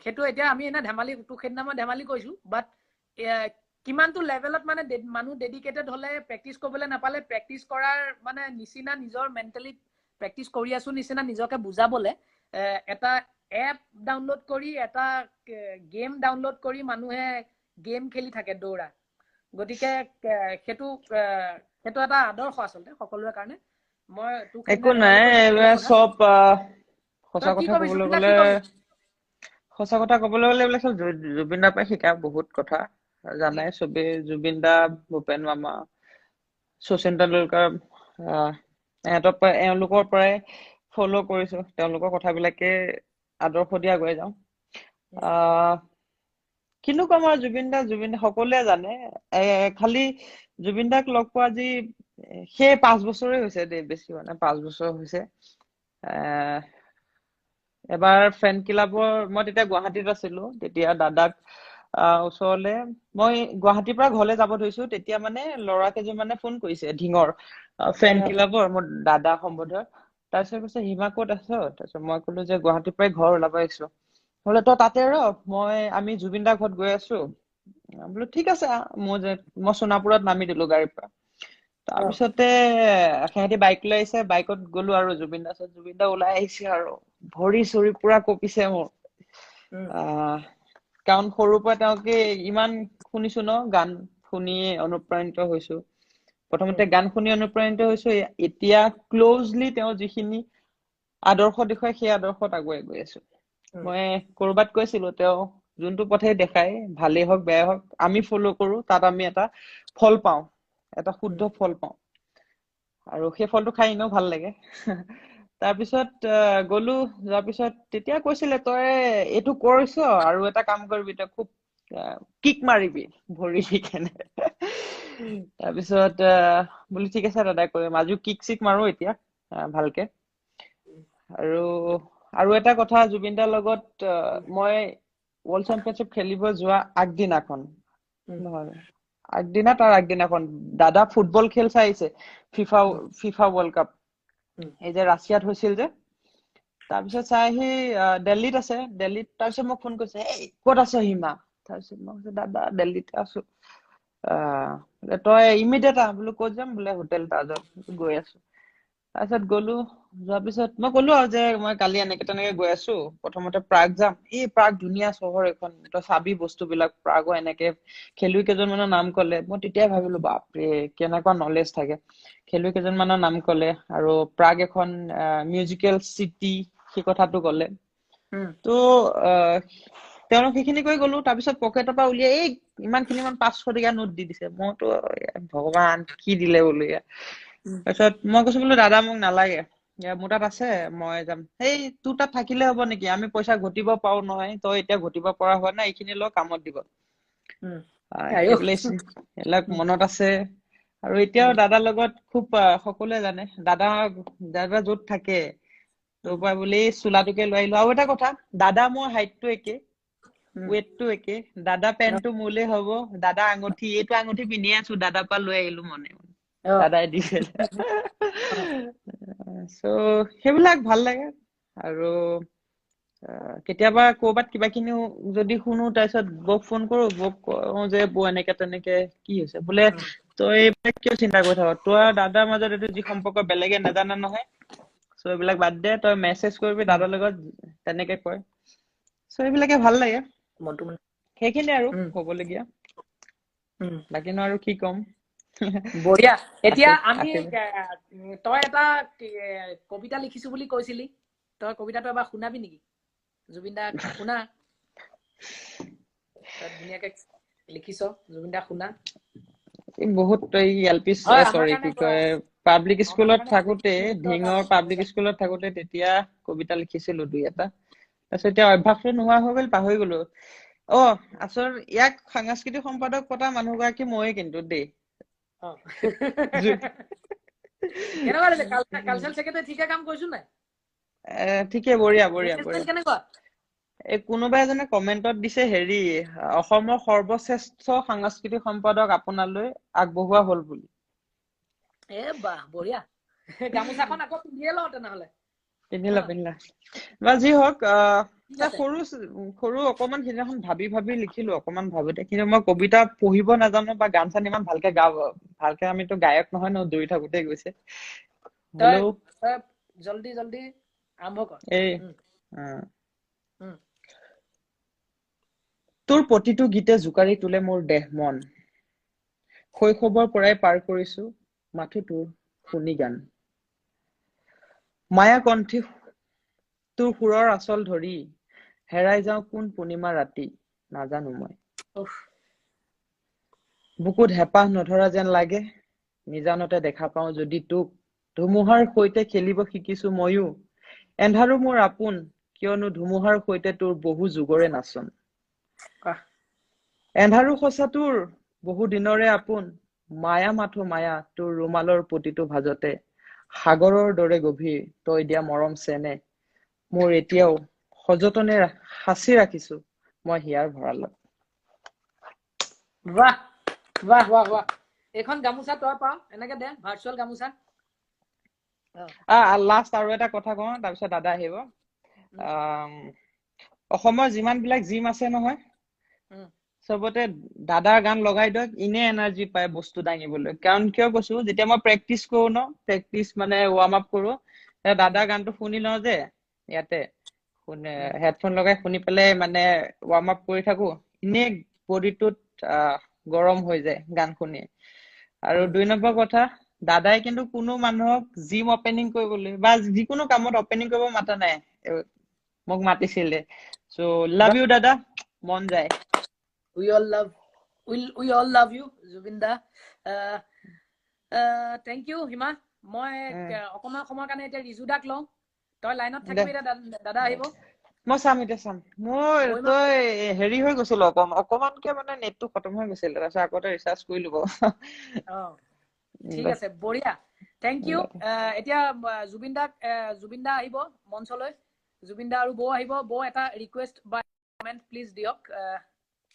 সেইটো এতিয়া আমি এনে ধেমালি তোক সেইদিনা মই ধেমালি কৰিছো বাট কিমানটো লেভেলত মানে মানুহ ডেডিকেটেড হলে প্ৰেক্টিচ কৰিবলৈ নাপালে প্ৰেক্টিচ কৰাৰ মানে নিচিনা নিজৰ মেণ্টেলি প্ৰেক্টিচ কৰি আছো নিচিনা নিজকে বুজাবলে এটা এপ ডাউনলোড কৰি এটা গেম ডাউনলোড কৰি মানুহে গেম খেলি থাকে দৌৰা গতিকে সেইটো এটা আদৰ্শ আচলতে সকলোৰে কাৰণে মই একো নাই সব সঁচা কথা ক'বলৈ গ'লে এইবিলাক চব জুবিন দাৰ পৰা শিকা বহুত কথা জানাই চবে জুবিন দা ভূপেন মামা শচীন তেণ্ডুলকাৰ এওঁলোকৰ পৰাই ফ'ল' কৰিছো তেওঁলোকৰ কথাবিলাকে আদৰ্শ দি আগুৱাই যাওঁ কিন্তু কম আৰু জুবিন দা সকলোৱে জানে খালি জুবিন দাক লগ পোৱা আজি সেই 5 বছৰে হৈছে দেই বেছি মানে 5 বছৰ হৈছে এবাৰ ফ্ৰেণ্ড ক্লাবৰ মই তেতিয়া গুৱাহাটীত আছিলো তেতিয়া দাদাক ওচৰলে মই গুৱাহাটীৰ পৰা ঘৰলে যাব ধৰিছো তেতিয়া মানে ল'ৰা কেইজনমানে ফোন কৰিছে ঢিঙৰ ফ্ৰেণ্ড ক্লাবৰ মোৰ দাদা সম্বন্ধৰ তাৰপিছত কৈছে হিমা ক'ত আছ তাৰপিছত মই ক'লো যে গুৱাহাটীৰ পৰাই ঘৰ ওলাব আহিছো বোলে তই তাতে আমি জুবিন দাৰ ঘৰত গৈ আছো বোলো ঠিক আছে মই সোণাপুৰত নামি দিলো গাড়ীৰ পৰা তাৰপিছতে সিহঁতি বাইক লৈ আহিছে বাইকত গলো আৰু জুবিন দা ওলাই আহিছে আৰু ভৰি চৰি পুৰা কঁপিছে মোৰ কাৰণ সৰুৰ পৰা তেওঁকে ইমান শুনিছো ন গান শুনি অনুপ্ৰাণিত হৈছো প্ৰথমতে গান শুনি অনুপ্ৰাণিত হৈছো এতিয়া ক্ল'জলি তেওঁ যিখিনি আদৰ্শ দেখুৱাই সেই আদৰ্শত আগুৱাই গৈ আছো মই কৰবাত কৈছিলো তেওঁ যোনটো পথে দেখাই ভালেই হওক বেয়াই হওক আমি ফ'ল' কৰো তাত আমি এটা ফল পাওঁ এটা শুদ্ধ ফল পাওঁ আৰু সেই ফলটো খাই এনেও ভাল লাগে তাৰপিছত গলো যোৱাৰ পিছত তেতিয়া কৈছিলে তই এইটো কৰিছ আৰু এটা কাম কৰিবি তই খুব কিক মাৰিবি ভৰি কেনে তাৰপিছত বোলো ঠিক আছে দাদাই কৰিম আজিও কিক চিক মাৰো এতিয়া ভালকে আৰু এটা কথা জুবিন দাৰ লগত মই ৱৰ্ল্ড চেম্পিয়নশ্বিপ খেলিব যোৱা আগদিনাখন আগদিনাখন দাদা ফুটবল খেল চাই আহিছে ফিফা ৱৰ্ল্ড কাপ এই যে ৰাছিয়াত হৈছিল যে তাৰপিছত চাই আহি দিল্লীত আছে তাৰপিছত মোক ফোন কৰিছে এই ক'ত আছ হিমা তাৰপিছত মই কৈছো দাদা দিল্লীতে আছো তই ইমিডিয়েট আহ বোলো ক'ত যাম বোলে হোটেল তাজত গৈ আছো তাৰপিছত গলো যোৱাৰ পিছত মই ক'লো আৰু যে মই কালি এনেকে তেনেকে গৈ আছো প্ৰথমতে প্ৰাগ যাম প্ৰাগ ধুনীয়া চহৰ এখন তই চাবি বস্তুবিলাক প্ৰাগৰ এনেকে খেলুৱৈ কেইজনমানৰ নাম ক'লে মই তেতিয়াই ভাবিলো বাপৰে কেনেকুৱা নলেজ থাকে খেলুৱৈ কেইজনমানৰ নাম ক'লে আৰু প্ৰাগ এখন মিউজিকেল চিটি সেই কথাটো ক'লে তো তেওঁলোক সেইখিনি কৰি গলো তাৰপিছত পকেটৰ পৰা উলিয়াই ইমানখিনি 500 টকীয়া নোট দি দিছে মইতো ভগৱান কি দিলে বোলো তাৰপিছত মই কৈছো বোলো দাদা মোক নালাগে মোৰ তাত আছে মই যাম তোৰ তাত থাকিলে হ'ব নেকি আমি পইচা ঘটিব পাৰো নহয় তই এতিয়া ঘটিব পৰা হোৱা নাই এইখিনি লৈ কামত দিব এইবিলাক মনত আছে আৰু এতিয়াও দাদাৰ লগত খুব সকলোৱে জানে দাদা য'ত থাকে তোৰ পৰা বুলি চোলাটোকে লৈ আহিলো আৰু এটা কথা দাদা মোৰ হাইটটো একে ৱেটটো একে দাদা পেণ্টটো মোলে হ'ব দাদা আঙুঠি এইটো আঙুঠি পিন্ধি আছো দাদাৰ পৰা লৈ আহিলো মনে দাদাই দিছে so সেইবিলাক ভাল লাগে আৰু কেতিয়াবা ক'ৰবাত কিবাখিনি যদি শুনো তাৰপিছত বৌক ফোন কৰো বৌক কওঁ যে বৌ এনেকে তেনেকে কি হৈছে বোলে তই এইবিলাক কিয় চিন্তা কৰি থাক তোৰ আৰু দাদাৰ মাজত এইটো যি সম্পৰ্ক বেলেগে নাজানে নহয় so এইবিলাক বাদ দে তই মেছেজ কৰিবি দাদাৰ লগত তেনেকে কয় so এইবিলাকে ভাল লাগে সেইখিনি আৰু ক'বলগীয়া বাকিনো আৰু কি ক'ম বঢ়িয়া এতিয়া আমি তই এটা কবিতা লিখিছো বুলি কৈছিলি তই কবিতাটো এবাৰ শুনাবি নেকি জুবিন দা শুনা তই ধুনীয়াকে লিখিছ জুবিন দা শুনা বহুত এলপি সৰি কি কয় পাব্লিক স্কুলত থাকোতে ঢিঙৰ পাব্লিক স্কুলত থাকোতে তেতিয়া কবিতা লিখিছিলো দুই এটা তাৰপিছত এতিয়া অভ্যাসটো নোহোৱা হৈ গ'ল পাহৰি গলো আচল ইয়াক সাংস্কৃতিক সম্পাদক পতা মানুহগৰাকী ময়ে কিন্তু দেই কেনেকুৱা লাগিলে কালচাৰেল সেক্ৰেটাৰী ঠিকে কাম কৰিছো নাই ঠিকে বঢ়িয়া কোনোবা এজনে কমেন্টত দিছে হেৰি অসমৰ সৰ্বশ্ৰেষ্ঠ সাংস্কৃতিক সম্পাদক আপোনালৈ আগবঢ়োৱা হল বুলি বাহ বঢ়িয়া গামোচাখন আকৌ পিন্ধিয়ে লওঁ তেনেহলে পিন্ধিলা বা যি হওক সৰু অকমান সিদিনাখন ভাবি লিখিলো অকমান ভাবোতে কিন্তু মই কবিতা পঢ়িব নাজানো বা গান চান ইমান ভালকে ভালকে আমিতো গায়ক নহয় ন দৌৰি থাকোতে গৈছে জলদি আৰম্ভ কৰ তোৰ প্ৰতিটো গীতে জোকাৰি তোলে মোৰ দেহ মন শৈশৱৰ পৰাই পাৰ কৰিছো মাথো তোৰ শুনি গান মায়া কণ্ঠী তোৰ সুৰৰ আচল ধৰি হেৰাই যাওঁ কোন পূৰ্ণিমা ৰাতি নাজানো মই বুকুত হেঁপাহ নধৰা যেন লাগে নিজানতে দেখা পাওঁ যদি তোক ধুমুহাৰ সৈতে খেলিব শিকিছো ময়ো এন্ধাৰো মোৰ আপোন কিয়নো ধুমুহাৰ সৈতে তোৰ বহু যুগৰে নাচন এন্ধাৰো সঁচা তোৰ বহু দিনৰে আপোন মায়া মাথো মায়া তোৰ ৰুমালৰ প্ৰতিটো ভাজতে সাগৰৰ দৰে গভীৰ তই দিয়া মৰম চেনে মোৰ এতিয়াও সযতনে সাঁচি ৰাখিছো মই হিয়াৰ ভঁৰালত বাহ বাহ বাহ বাহ এখন গামোচা তই পাও এনেকে দে ভাৰ্চুৱেল গামোচা লাষ্ট আৰু এটা কথা কওঁ তাৰপিছত দাদা আহিব অসমৰ যিমান বিলাক জিম আছে নহয় সবতে দাদাৰ গান লগাই দিয়ক ইনে এনাৰ্জি পায় বস্তু দাঙিবলৈ কাৰণ কিয় কৈছো যেতিয়া মই প্ৰেক্টিচ কৰো ন প্ৰেক্টিচ মানে ৱাৰ্ম আপ কৰো দাদাৰ গানটো শুনি লওঁ যে ইয়াতে হেডফোন লগাই শুনি পেলাই মানে ৱাৰ্ম আপ কৰি থাকো ইনে বডিটোত গৰম হৈ যায় গান শুনি আৰু 2 নম্বৰ কথা দাদাই কিন্তু কোনো মানুহক জিম অপেনিং কৰিবলৈ বা যিকোনো কামত অপেনিং কৰিব মাতা নাই মোক মাতিছিলে সো লাভ ইউ দাদা মন যায় we all love you Zubin da thank you Hima মই অকমান সময়ৰ কাৰণে এতিয়া ৰিজুদাক লওঁ তই লাইনত থাকিবি দাদা আহিব মই চাম এতিয়া চাম মোৰ তই হেৰি হৈ গৈছিল অকমানকে মানে নেটটো খতম হৈ গৈছিল তাৰপিছত আগতে ৰিচাৰ্জ কৰি লব ঠিক আছে বঢ়িয়া থ্যাংক ইউ এতিয়া জুবিন দা আহিব মঞ্চলৈ জুবিন দা আৰু বৌ আহিব বৌ এটা ৰিকুৱেষ্ট বা কমেন্ট প্লিজ দিয়ক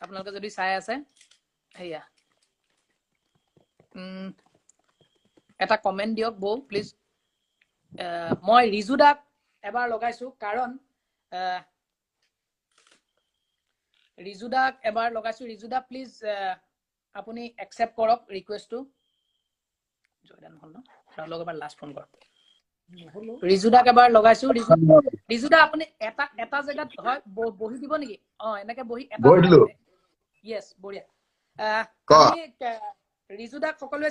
আপোনালোকে যদি চাই আছে হেয়া এটা কমেন্ট দিয়ক বৌ প্লিজ মই ৰিজুদাক এবাৰ লগাইছো কাৰণ ৰিজুদা প্লিজ আপুনি একচেপ্ট কৰক ৰিকুৱেষ্টটো জয়দান হল ন তাৰ লগ এবাৰ লাষ্ট ফোন কৰ ৰিজুদাক এবাৰ লগাইছো ৰিজুদা আপুনি এটা জায়গাত হয় বহি দিব নেকি এনেকে বহি এটা ইয়েস বঢ়িয়া আমি ৰিজুদাক সকলোৱে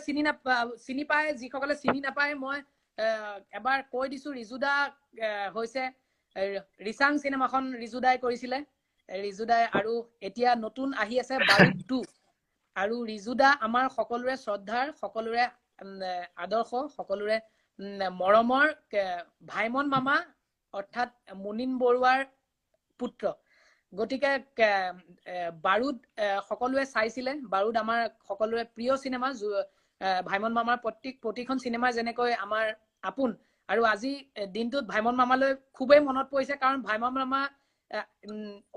চিনি পায় যিসকলে চিনি নাপায় মই এবাৰ কৈ দিছো ৰিজুদা হৈছে ৰিচাং চিনেমাখন ৰিজুদাই কৰিছিলে ৰিজুদাই আৰু এতিয়া নতুন আহি আছে বাৰুদ 2 আৰু ৰিজুদা আমাৰ সকলোৰে শ্ৰদ্ধাৰ সকলোৰে আদৰ্শ সকলোৰে মৰমৰ ভাইমন মামা অৰ্থাৎ মুনিন বৰুৱাৰ পুত্ৰ গতিকে বাৰুদ সকলোৱে চাইছিলে বাৰুদ আমাৰ সকলোৰে প্ৰিয় চিনেমা ভাইমন মামাৰ প্ৰতিখন চিনেমা যেনেকৈ আমাৰ আপোন আৰু আজি দিনটোত ভাইমন মামালৈ খুবেই মনত পৰিছে কাৰণ ভাইমন মামা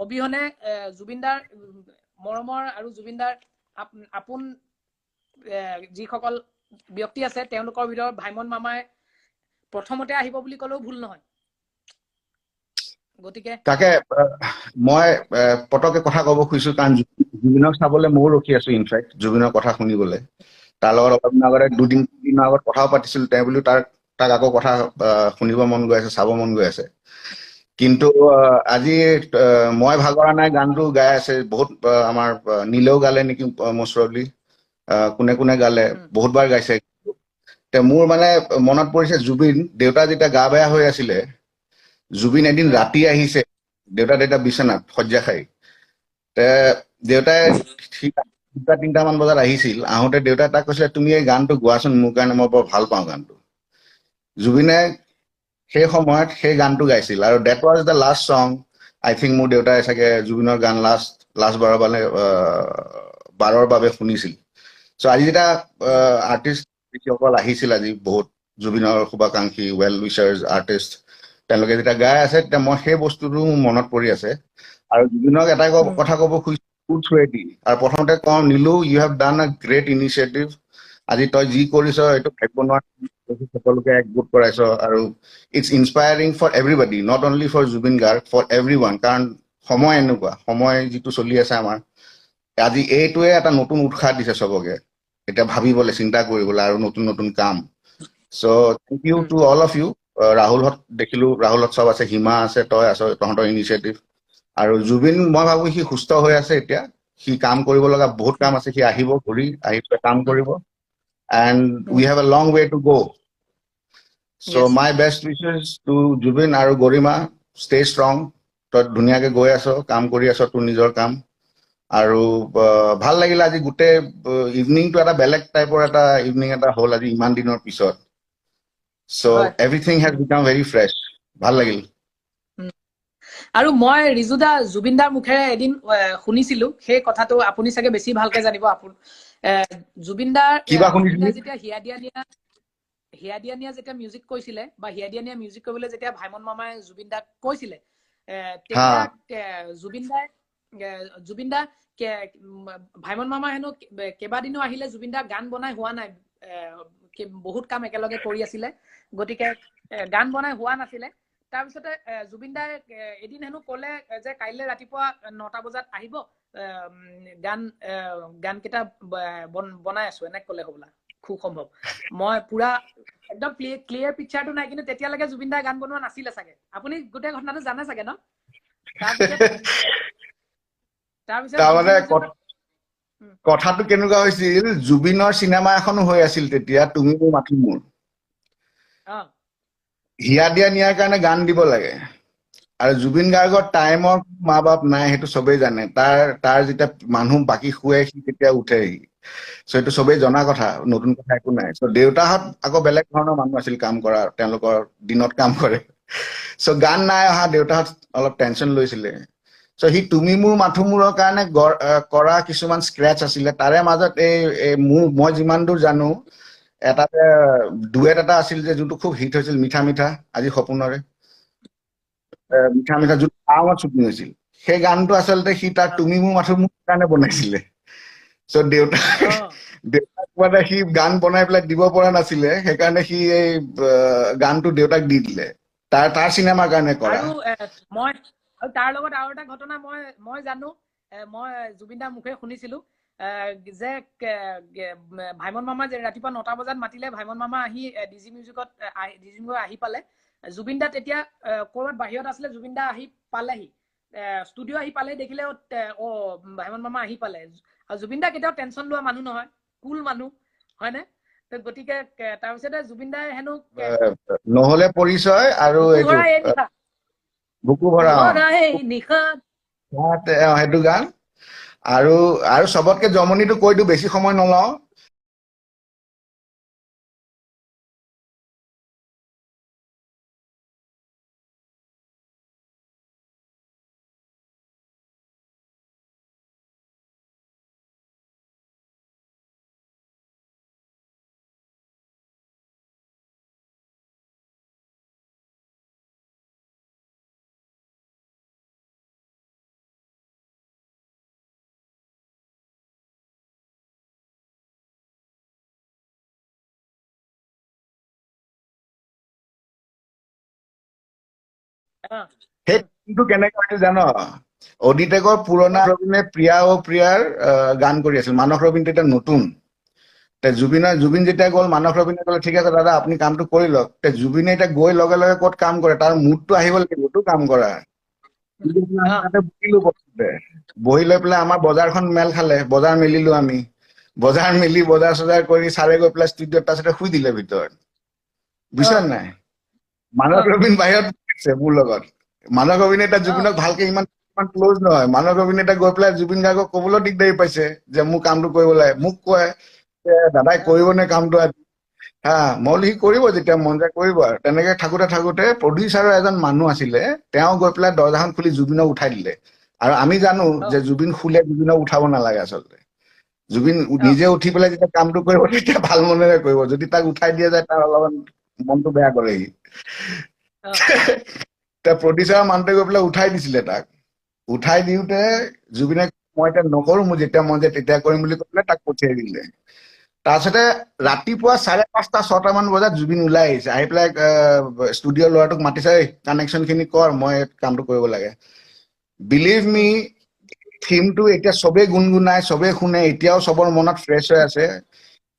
অবিহনে জুবিনদাৰ মৰমৰ আৰু জুবিনদাৰ আপোন যিসকল ব্যক্তি আছে তেওঁলোকৰ ভিতৰত ভাইমন মামাই প্ৰথমতে আহিব বুলি ক'লেও ভুল নহয় গতিকে তাকে মই পটকে কথা ক'ব খুজিছো কাৰণ জুবিনক চাবলৈ ময়ো ৰখি আছো ইনফেক্ট জুবিনৰ কথা শুনিবলৈ তাৰ লগত অলপ আগতে 2 দিন আগত কথাও পাতিছিলো তেওঁ বুলি তাক আকৌ কথা শুনিব মন গৈ আছে চাব মন গৈ আছে কিন্তু আজি মই ভাগৰা নাই গানটো গাই আছে বহুত আমাৰ নীলেও গালে নেকি মছৰলি কোনে গালে বহুতবাৰ গাইছে মোৰ মানে মনত পৰিছে জুবিন দেউতা যেতিয়া গা বেয়া হৈ আছিলে জুবিন এদিন ৰাতি আহিছে দেউতা বিছনাত শয্যা খাই দেউতাই 2-3 মান বজাত আহিছিল আহোঁতে দেউতাই তাক কৈছিলে তুমি এই গানটো গোৱাচোন মোৰ কাৰণে মই বৰ ভাল পাওঁ গানটো জুবিনে সেই সময়ত সেই গানটো গাইছিল আৰু ডেট ৱাজ দ্য লাষ্ট সং আই থিংক মোৰ দেউতাই চাগে জুবিনৰ গান লাষ্ট বাৰৰ বাবে শুনিছিল চ' আজি যেতিয়া আৰ্টিষ্ট যিসকল আহিছিল আজি বহুত জুবিনৰ শুভাকাংক্ষী ৱেল উইচাৰ্ছ আৰ্টিষ্ট তেওঁলোকে যেতিয়া গাই আছে তেতিয়া মই সেই বস্তুটো মনত পৰি আছে আৰু জুবিনক এটাই কথা ক'ব খুজিছো আৰু প্ৰথমতে কওঁ নীলু ইউ হেভ ডান আ গ্ৰেট ইনিচিয়েটিভ আজি তই যি কৰিছ এইটো ভাবিব নোৱাৰ সকলোকে একগোট কৰাইছ আৰু it's inspiring for everybody not only for Zubeen Garg for everyone কাৰণ সময় এনেকুৱা সময় যিটো চলি আছে আমাৰ আজি এইটোৱে এটা নতুন উৎসাহ দিছে চবকে এতিয়া ভাবিবলৈ চিন্তা কৰিবলৈ আৰু নতুন কাম so' thank you to all of you ৰাহুলহঁত দেখিলো, ৰাহুলহঁত চব আছে, হিমা আছে, তই আছ, তহঁতৰ ইনিচিয়েটিভ। আৰু জুবিন মই ভাবো সি সুস্থ হৈ আছে এতিয়া, সি কাম কৰিব লগা বহুত কাম আছে, সি আহিব ঘূৰি আহি পেলাই কাম কৰিব, and we have a long way to go'. So' my best wishes to Zubeen আৰু গৰিমা, ষ্টে ষ্ট্ৰং, তই ধুনীয়াকে গৈ আছ, কাম কৰি আছ তোৰ নিজৰ কাম। আৰু ভাল লাগিলে আজি গোটেই ইভিনিংটো এটা বেলেগ টাইপৰ এটা ইভিনিং এটা হ'ল আজি ইমান দিনৰ পিছত। So' everything has become very fresh, ভাল লাগিল। আৰু মই ৰিজুদা জুবিনদাৰ মুখেৰে এদিন শুনিছিলো, সেই কথাটো আপুনি চাগে বেছি ভালকে জানিব। জুবিনদাৰ যেতিয়া হিয়া দিয়া নিয়া যেতিয়া মিউজিক কৈছিলে, বা হিয়া দিয়া নিয়া মিউজিক কৰিবলৈ যেতিয়া ভাইমন মামাই জুবিনদাক কৈছিলে, তেতিয়া জুবিনদা ভাইমন মামা হেনো কেইবাদিনো আহিলে জুবিনদা গান বনাই হোৱা নাই, বহুত কাম একেলগে কৰি আছিলে, গতিকে গান বনাই হোৱা নাছিলে। তাৰপিছতে জুবিনদাই এদিন হেনো কলে যে কাইলৈ ৰাতিপুৱা 9টা বজাত আহিব, গান কেইটা বনাই আছো, এনেকে কলে হ'বলা, খুব সম্ভৱ। মই পুৰা একদম ক্লিয়াৰ পিকচাৰটো নাই, কিন্তু তেতিয়ালৈকে জুবিনদাই গান বনোৱা নাছিলে চাগে। আপুনি গোটেই ঘটনাটো জানে চাগে ন? তাৰমানে কথাটো কেনেকুৱা হৈছিল, জুবিনৰ চিনেমা এখনো হৈ আছিল তেতিয়া, তুমি মোৰ মাথো মোৰ। হিয়া দিয়া নিয়াৰ কাৰণে গান দিব লাগে, আৰু জুবিন গাৰ্গৰ টাইমৰ মা বাপ নাই, সেইটো চবেই জানে। তাৰ যেতিয়া মানুহ বাকী শুৱে সি তেতিয়া উঠেহি, চ' এইটো চবেই জনা কথা, নতুন কথা একো নাই। চ' দেউতাহঁত আকৌ বেলেগ ধৰণৰ মানুহ আছিল কাম কৰা, তেওঁলোকৰ দিনত কাম কৰে। চ' গান নাই অহা, দেউতাহঁত অলপ টেনচন লৈছিলে। চ' সি তুমি মোৰ মাথো মোৰৰ কাৰণে কৰা কিছুমান স্ক্ৰেচ আছিলে, তাৰে মাজত মই যিমান দূৰ জানো এটা ডুৱেট এটা আছিল যে যোনটো খুব হিট হৈছিল, মিঠা মিঠা আজি সপোনৰে, মিঠা মিঠা যোনটো টাৱাঙত শ্বুটিং হৈছিল, সেই গানটো আচলতে সি তাৰ তুমি মোৰ মাথো মোৰ কাৰণে বনাইছিলে। চ' দেউতাক মানে সি গান বনাই পেলাই দিব পৰা নাছিলে, সেইকাৰণে সি এই গানটো দেউতাক দি দিলে, তাৰ চিনেমাৰ কাৰণে কৰা। আৰু তাৰ লগত আৰু এটা ঘটনা মই জানো, মই জুবিনদাৰ মুখে শুনিছিলো যে ভাইমন মামা যে ৰাতিপুৱা 9টা বজাত মাতিলে, ভাইমন মামা আহি ডিজি মিউজিকত আহি পালে। জুবিনদা তেতিয়া ক'ৰবাত বাহিৰত আছিলে, জুবিনদা আহি পালেহি, ষ্টুডিঅ' আহি পালে, দেখিলে ভাইমন মামা আহি পালে। আৰু জুবিনদা কেতিয়াও টেনচন লোৱা মানুহ নহয়, কুল মানুহ, হয়নে? গতিকে তাৰপিছতে জুবিনদাই হেনো নহলে পৰিচয় আৰু বুকু ভৰা সেইটো গান, আৰু চবতকে জমনিটো কৈ দিও, বেছি সময় নলওঁ। সেইটো কেনেকে হৈছিল জান? অদিতেকৰ পুৰণা ৰবীনে প্ৰিয়া ও প্ৰিয়াৰ গান কৰি আছিল, মানস ৰবীন তেতিয়া নতুন। জুবিন যেতিয়া গ'ল, মানস ৰবীনে ক'লে ঠিক আছে দাদা আপুনি কামটো কৰি লওক। জুবিনে এতিয়া গৈ লগে লগে ক'ত কাম কৰে, তাৰ মুডটো আহিব লাগিব তো কাম কৰা। বহি লৈ পেলাই আমাৰ বজাৰখন মেল খালে, বজাৰ মেলিলো আমি, বজাৰ মেলি বজাৰ চজাৰ কৰি ছাৰে গৈ পেলাই ষ্টুডিঅ'ত তাৰপিছতে শুই দিলে ভিতৰত, বুজিছা নাই? মানস ৰবীন বাহিৰত মোৰ লগত। মানস ৰবীনে এতিয়া জুবিনক ভালকে ইমান ক্লজ নহয়, মানস ৰবীনে এতিয়া গৈ পেলাই জুবিন গাৰ্গক কবলৈ দিগদাৰি পাইছে যে মোৰ কামটো কৰিব লাগে। মোক কয় দাদাই কৰিবনে কামটো আজি, মই সি কৰিব যেতিয়া মন যায় কৰিব। আৰু তেনেকে থাকোতে প্ৰডিউচাৰৰ এজন মানুহ আছিলে, তেওঁ গৈ পেলাই দৰ্জাখন খুলি জুবিনক উঠাই দিলে। আৰু আমি জানো যে জুবিন শুলে জুবিনক উঠাব নালাগে আচলতে, জুবিন নিজে উঠি পেলাই যেতিয়া কামটো কৰিব তেতিয়া ভাল মনেৰে কৰিব, যদি তাক উঠাই দিয়া যায় তাৰ অলপমান মনটো বেয়া কৰে সি। প্ৰডিউচাৰৰ মানুহটোৱে গৈ পেলাই উঠাই দিছিলে তাক। উঠাই দিওঁতে জুবিনে মই এতিয়া নকৰো, মোৰ যেতিয়া মন যায় তেতিয়া কৰিম বুলি কৈ পেলাই তাক পঠিয়াই দিলে। তাৰপিছতে ৰাতিপুৱা 5:30-6টা মান বজাত জুবিন ওলাই আহিছে, আহি পেলাই ষ্টুডিঅ'ৰ ল'ৰাটোক মাতিছে, কানেকশ্যন খিনি কৰ, মই কামটো কৰিব লাগে। বিলিভ মি, থিমটো এতিয়া চবেই গুণগুণাই, চবেই শুনে, এতিয়াও চবৰ মনত ফ্ৰেছ হৈ আছে।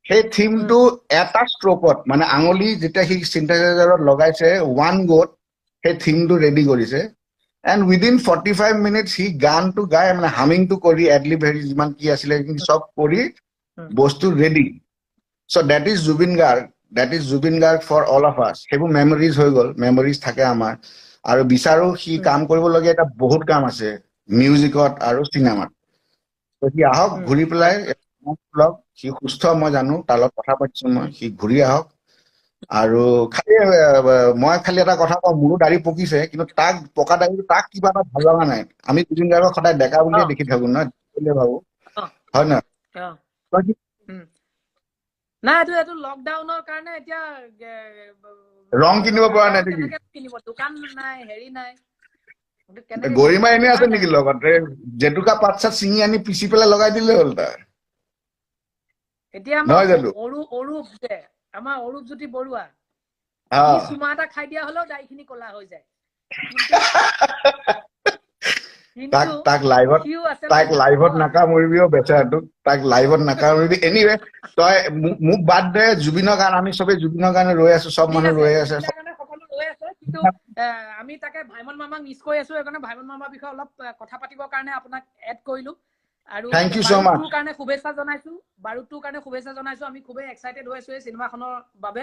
সেই থিমটো এটা ষ্ট্ৰোকত মানে আঙুলি যেতিয়া সি চিন্থেচাইজাৰত লগাইছে ওৱান গ'ত সেই থিমটো ৰেডি কৰিছে এণ্ড উইদিন 45 মিনিটছ সি গানটো গাই মানে হামিংটো কৰি এডলিব হেৰি যিমান কি আছিলে সেইখিনি চব কৰি বস্তু ready so' that is Zubeen Garg for all of us সেইবোৰ মেমৰিজ হৈ গ'ল মেমৰিজ থাকে আমাৰ আৰু বিচাৰো সি কাম কৰিবলগীয়া এটা বহুত কাম আছে মিউজিকত আৰু চিনেমাত সি আহক ঘূৰি পেলাই সি সুস্থ মই জানো তাৰ লগত কথা পাতিছো মই সি ঘূৰি আহক আৰু মই খালি এটা কথা কওঁ মোৰো দাড়ি পকিছে কিন্তু তাক পকা দাড়িটো তাক কিবা এটা ভাল লগা নাই আমি জুবিন গাৰ্গক সদায় ডেকা বুলিয়ে দেখি থাকো নহয় বুলিয়ে ভাবো হয় নহয় নাই এইটো লকডাউনৰ কাৰণে এতিয়া ৰং কিনিব পৰা নাই নেকি দোকান নাই হেৰি নাই গৰিমা এনে আছে নেকি লগতে জেতুকা পাত চাত ছিঙি আনি পিচি পেলাই লগাই দিলে হ'ল তাৰ এতিয়া আমাৰ অৰূপজ্যোতি বৰুৱা চুমা এটা খাই দিয়া হলেও দাড়িখিনি কলা হৈ যায় তাক লাইভত নাকামুৰিবিও বেচাৰটোক তাক লাইভত নাকামুৰিবি এনিৱে তই মোক বাদ দে জুবিনৰ গান আমি চবে জুবিনৰ কাৰণে ৰৈ আছো চব মানুহ ৰৈ আছে কিন্তু আমি তাকে ভাইমন মামাক মিছ কৰি আছো সেইকাৰণে ভাইমন মামাৰ বিষয়ে অলপ কথা পাতিবৰ কাৰণে আপোনাক এড কৰিলো আৰু বাৰুটোৰ কাৰণে শুভেচ্ছা জনাইছো আমি খুবেই এক্সাইটেড হৈ আছো এই চিনেমাখনৰ বাবে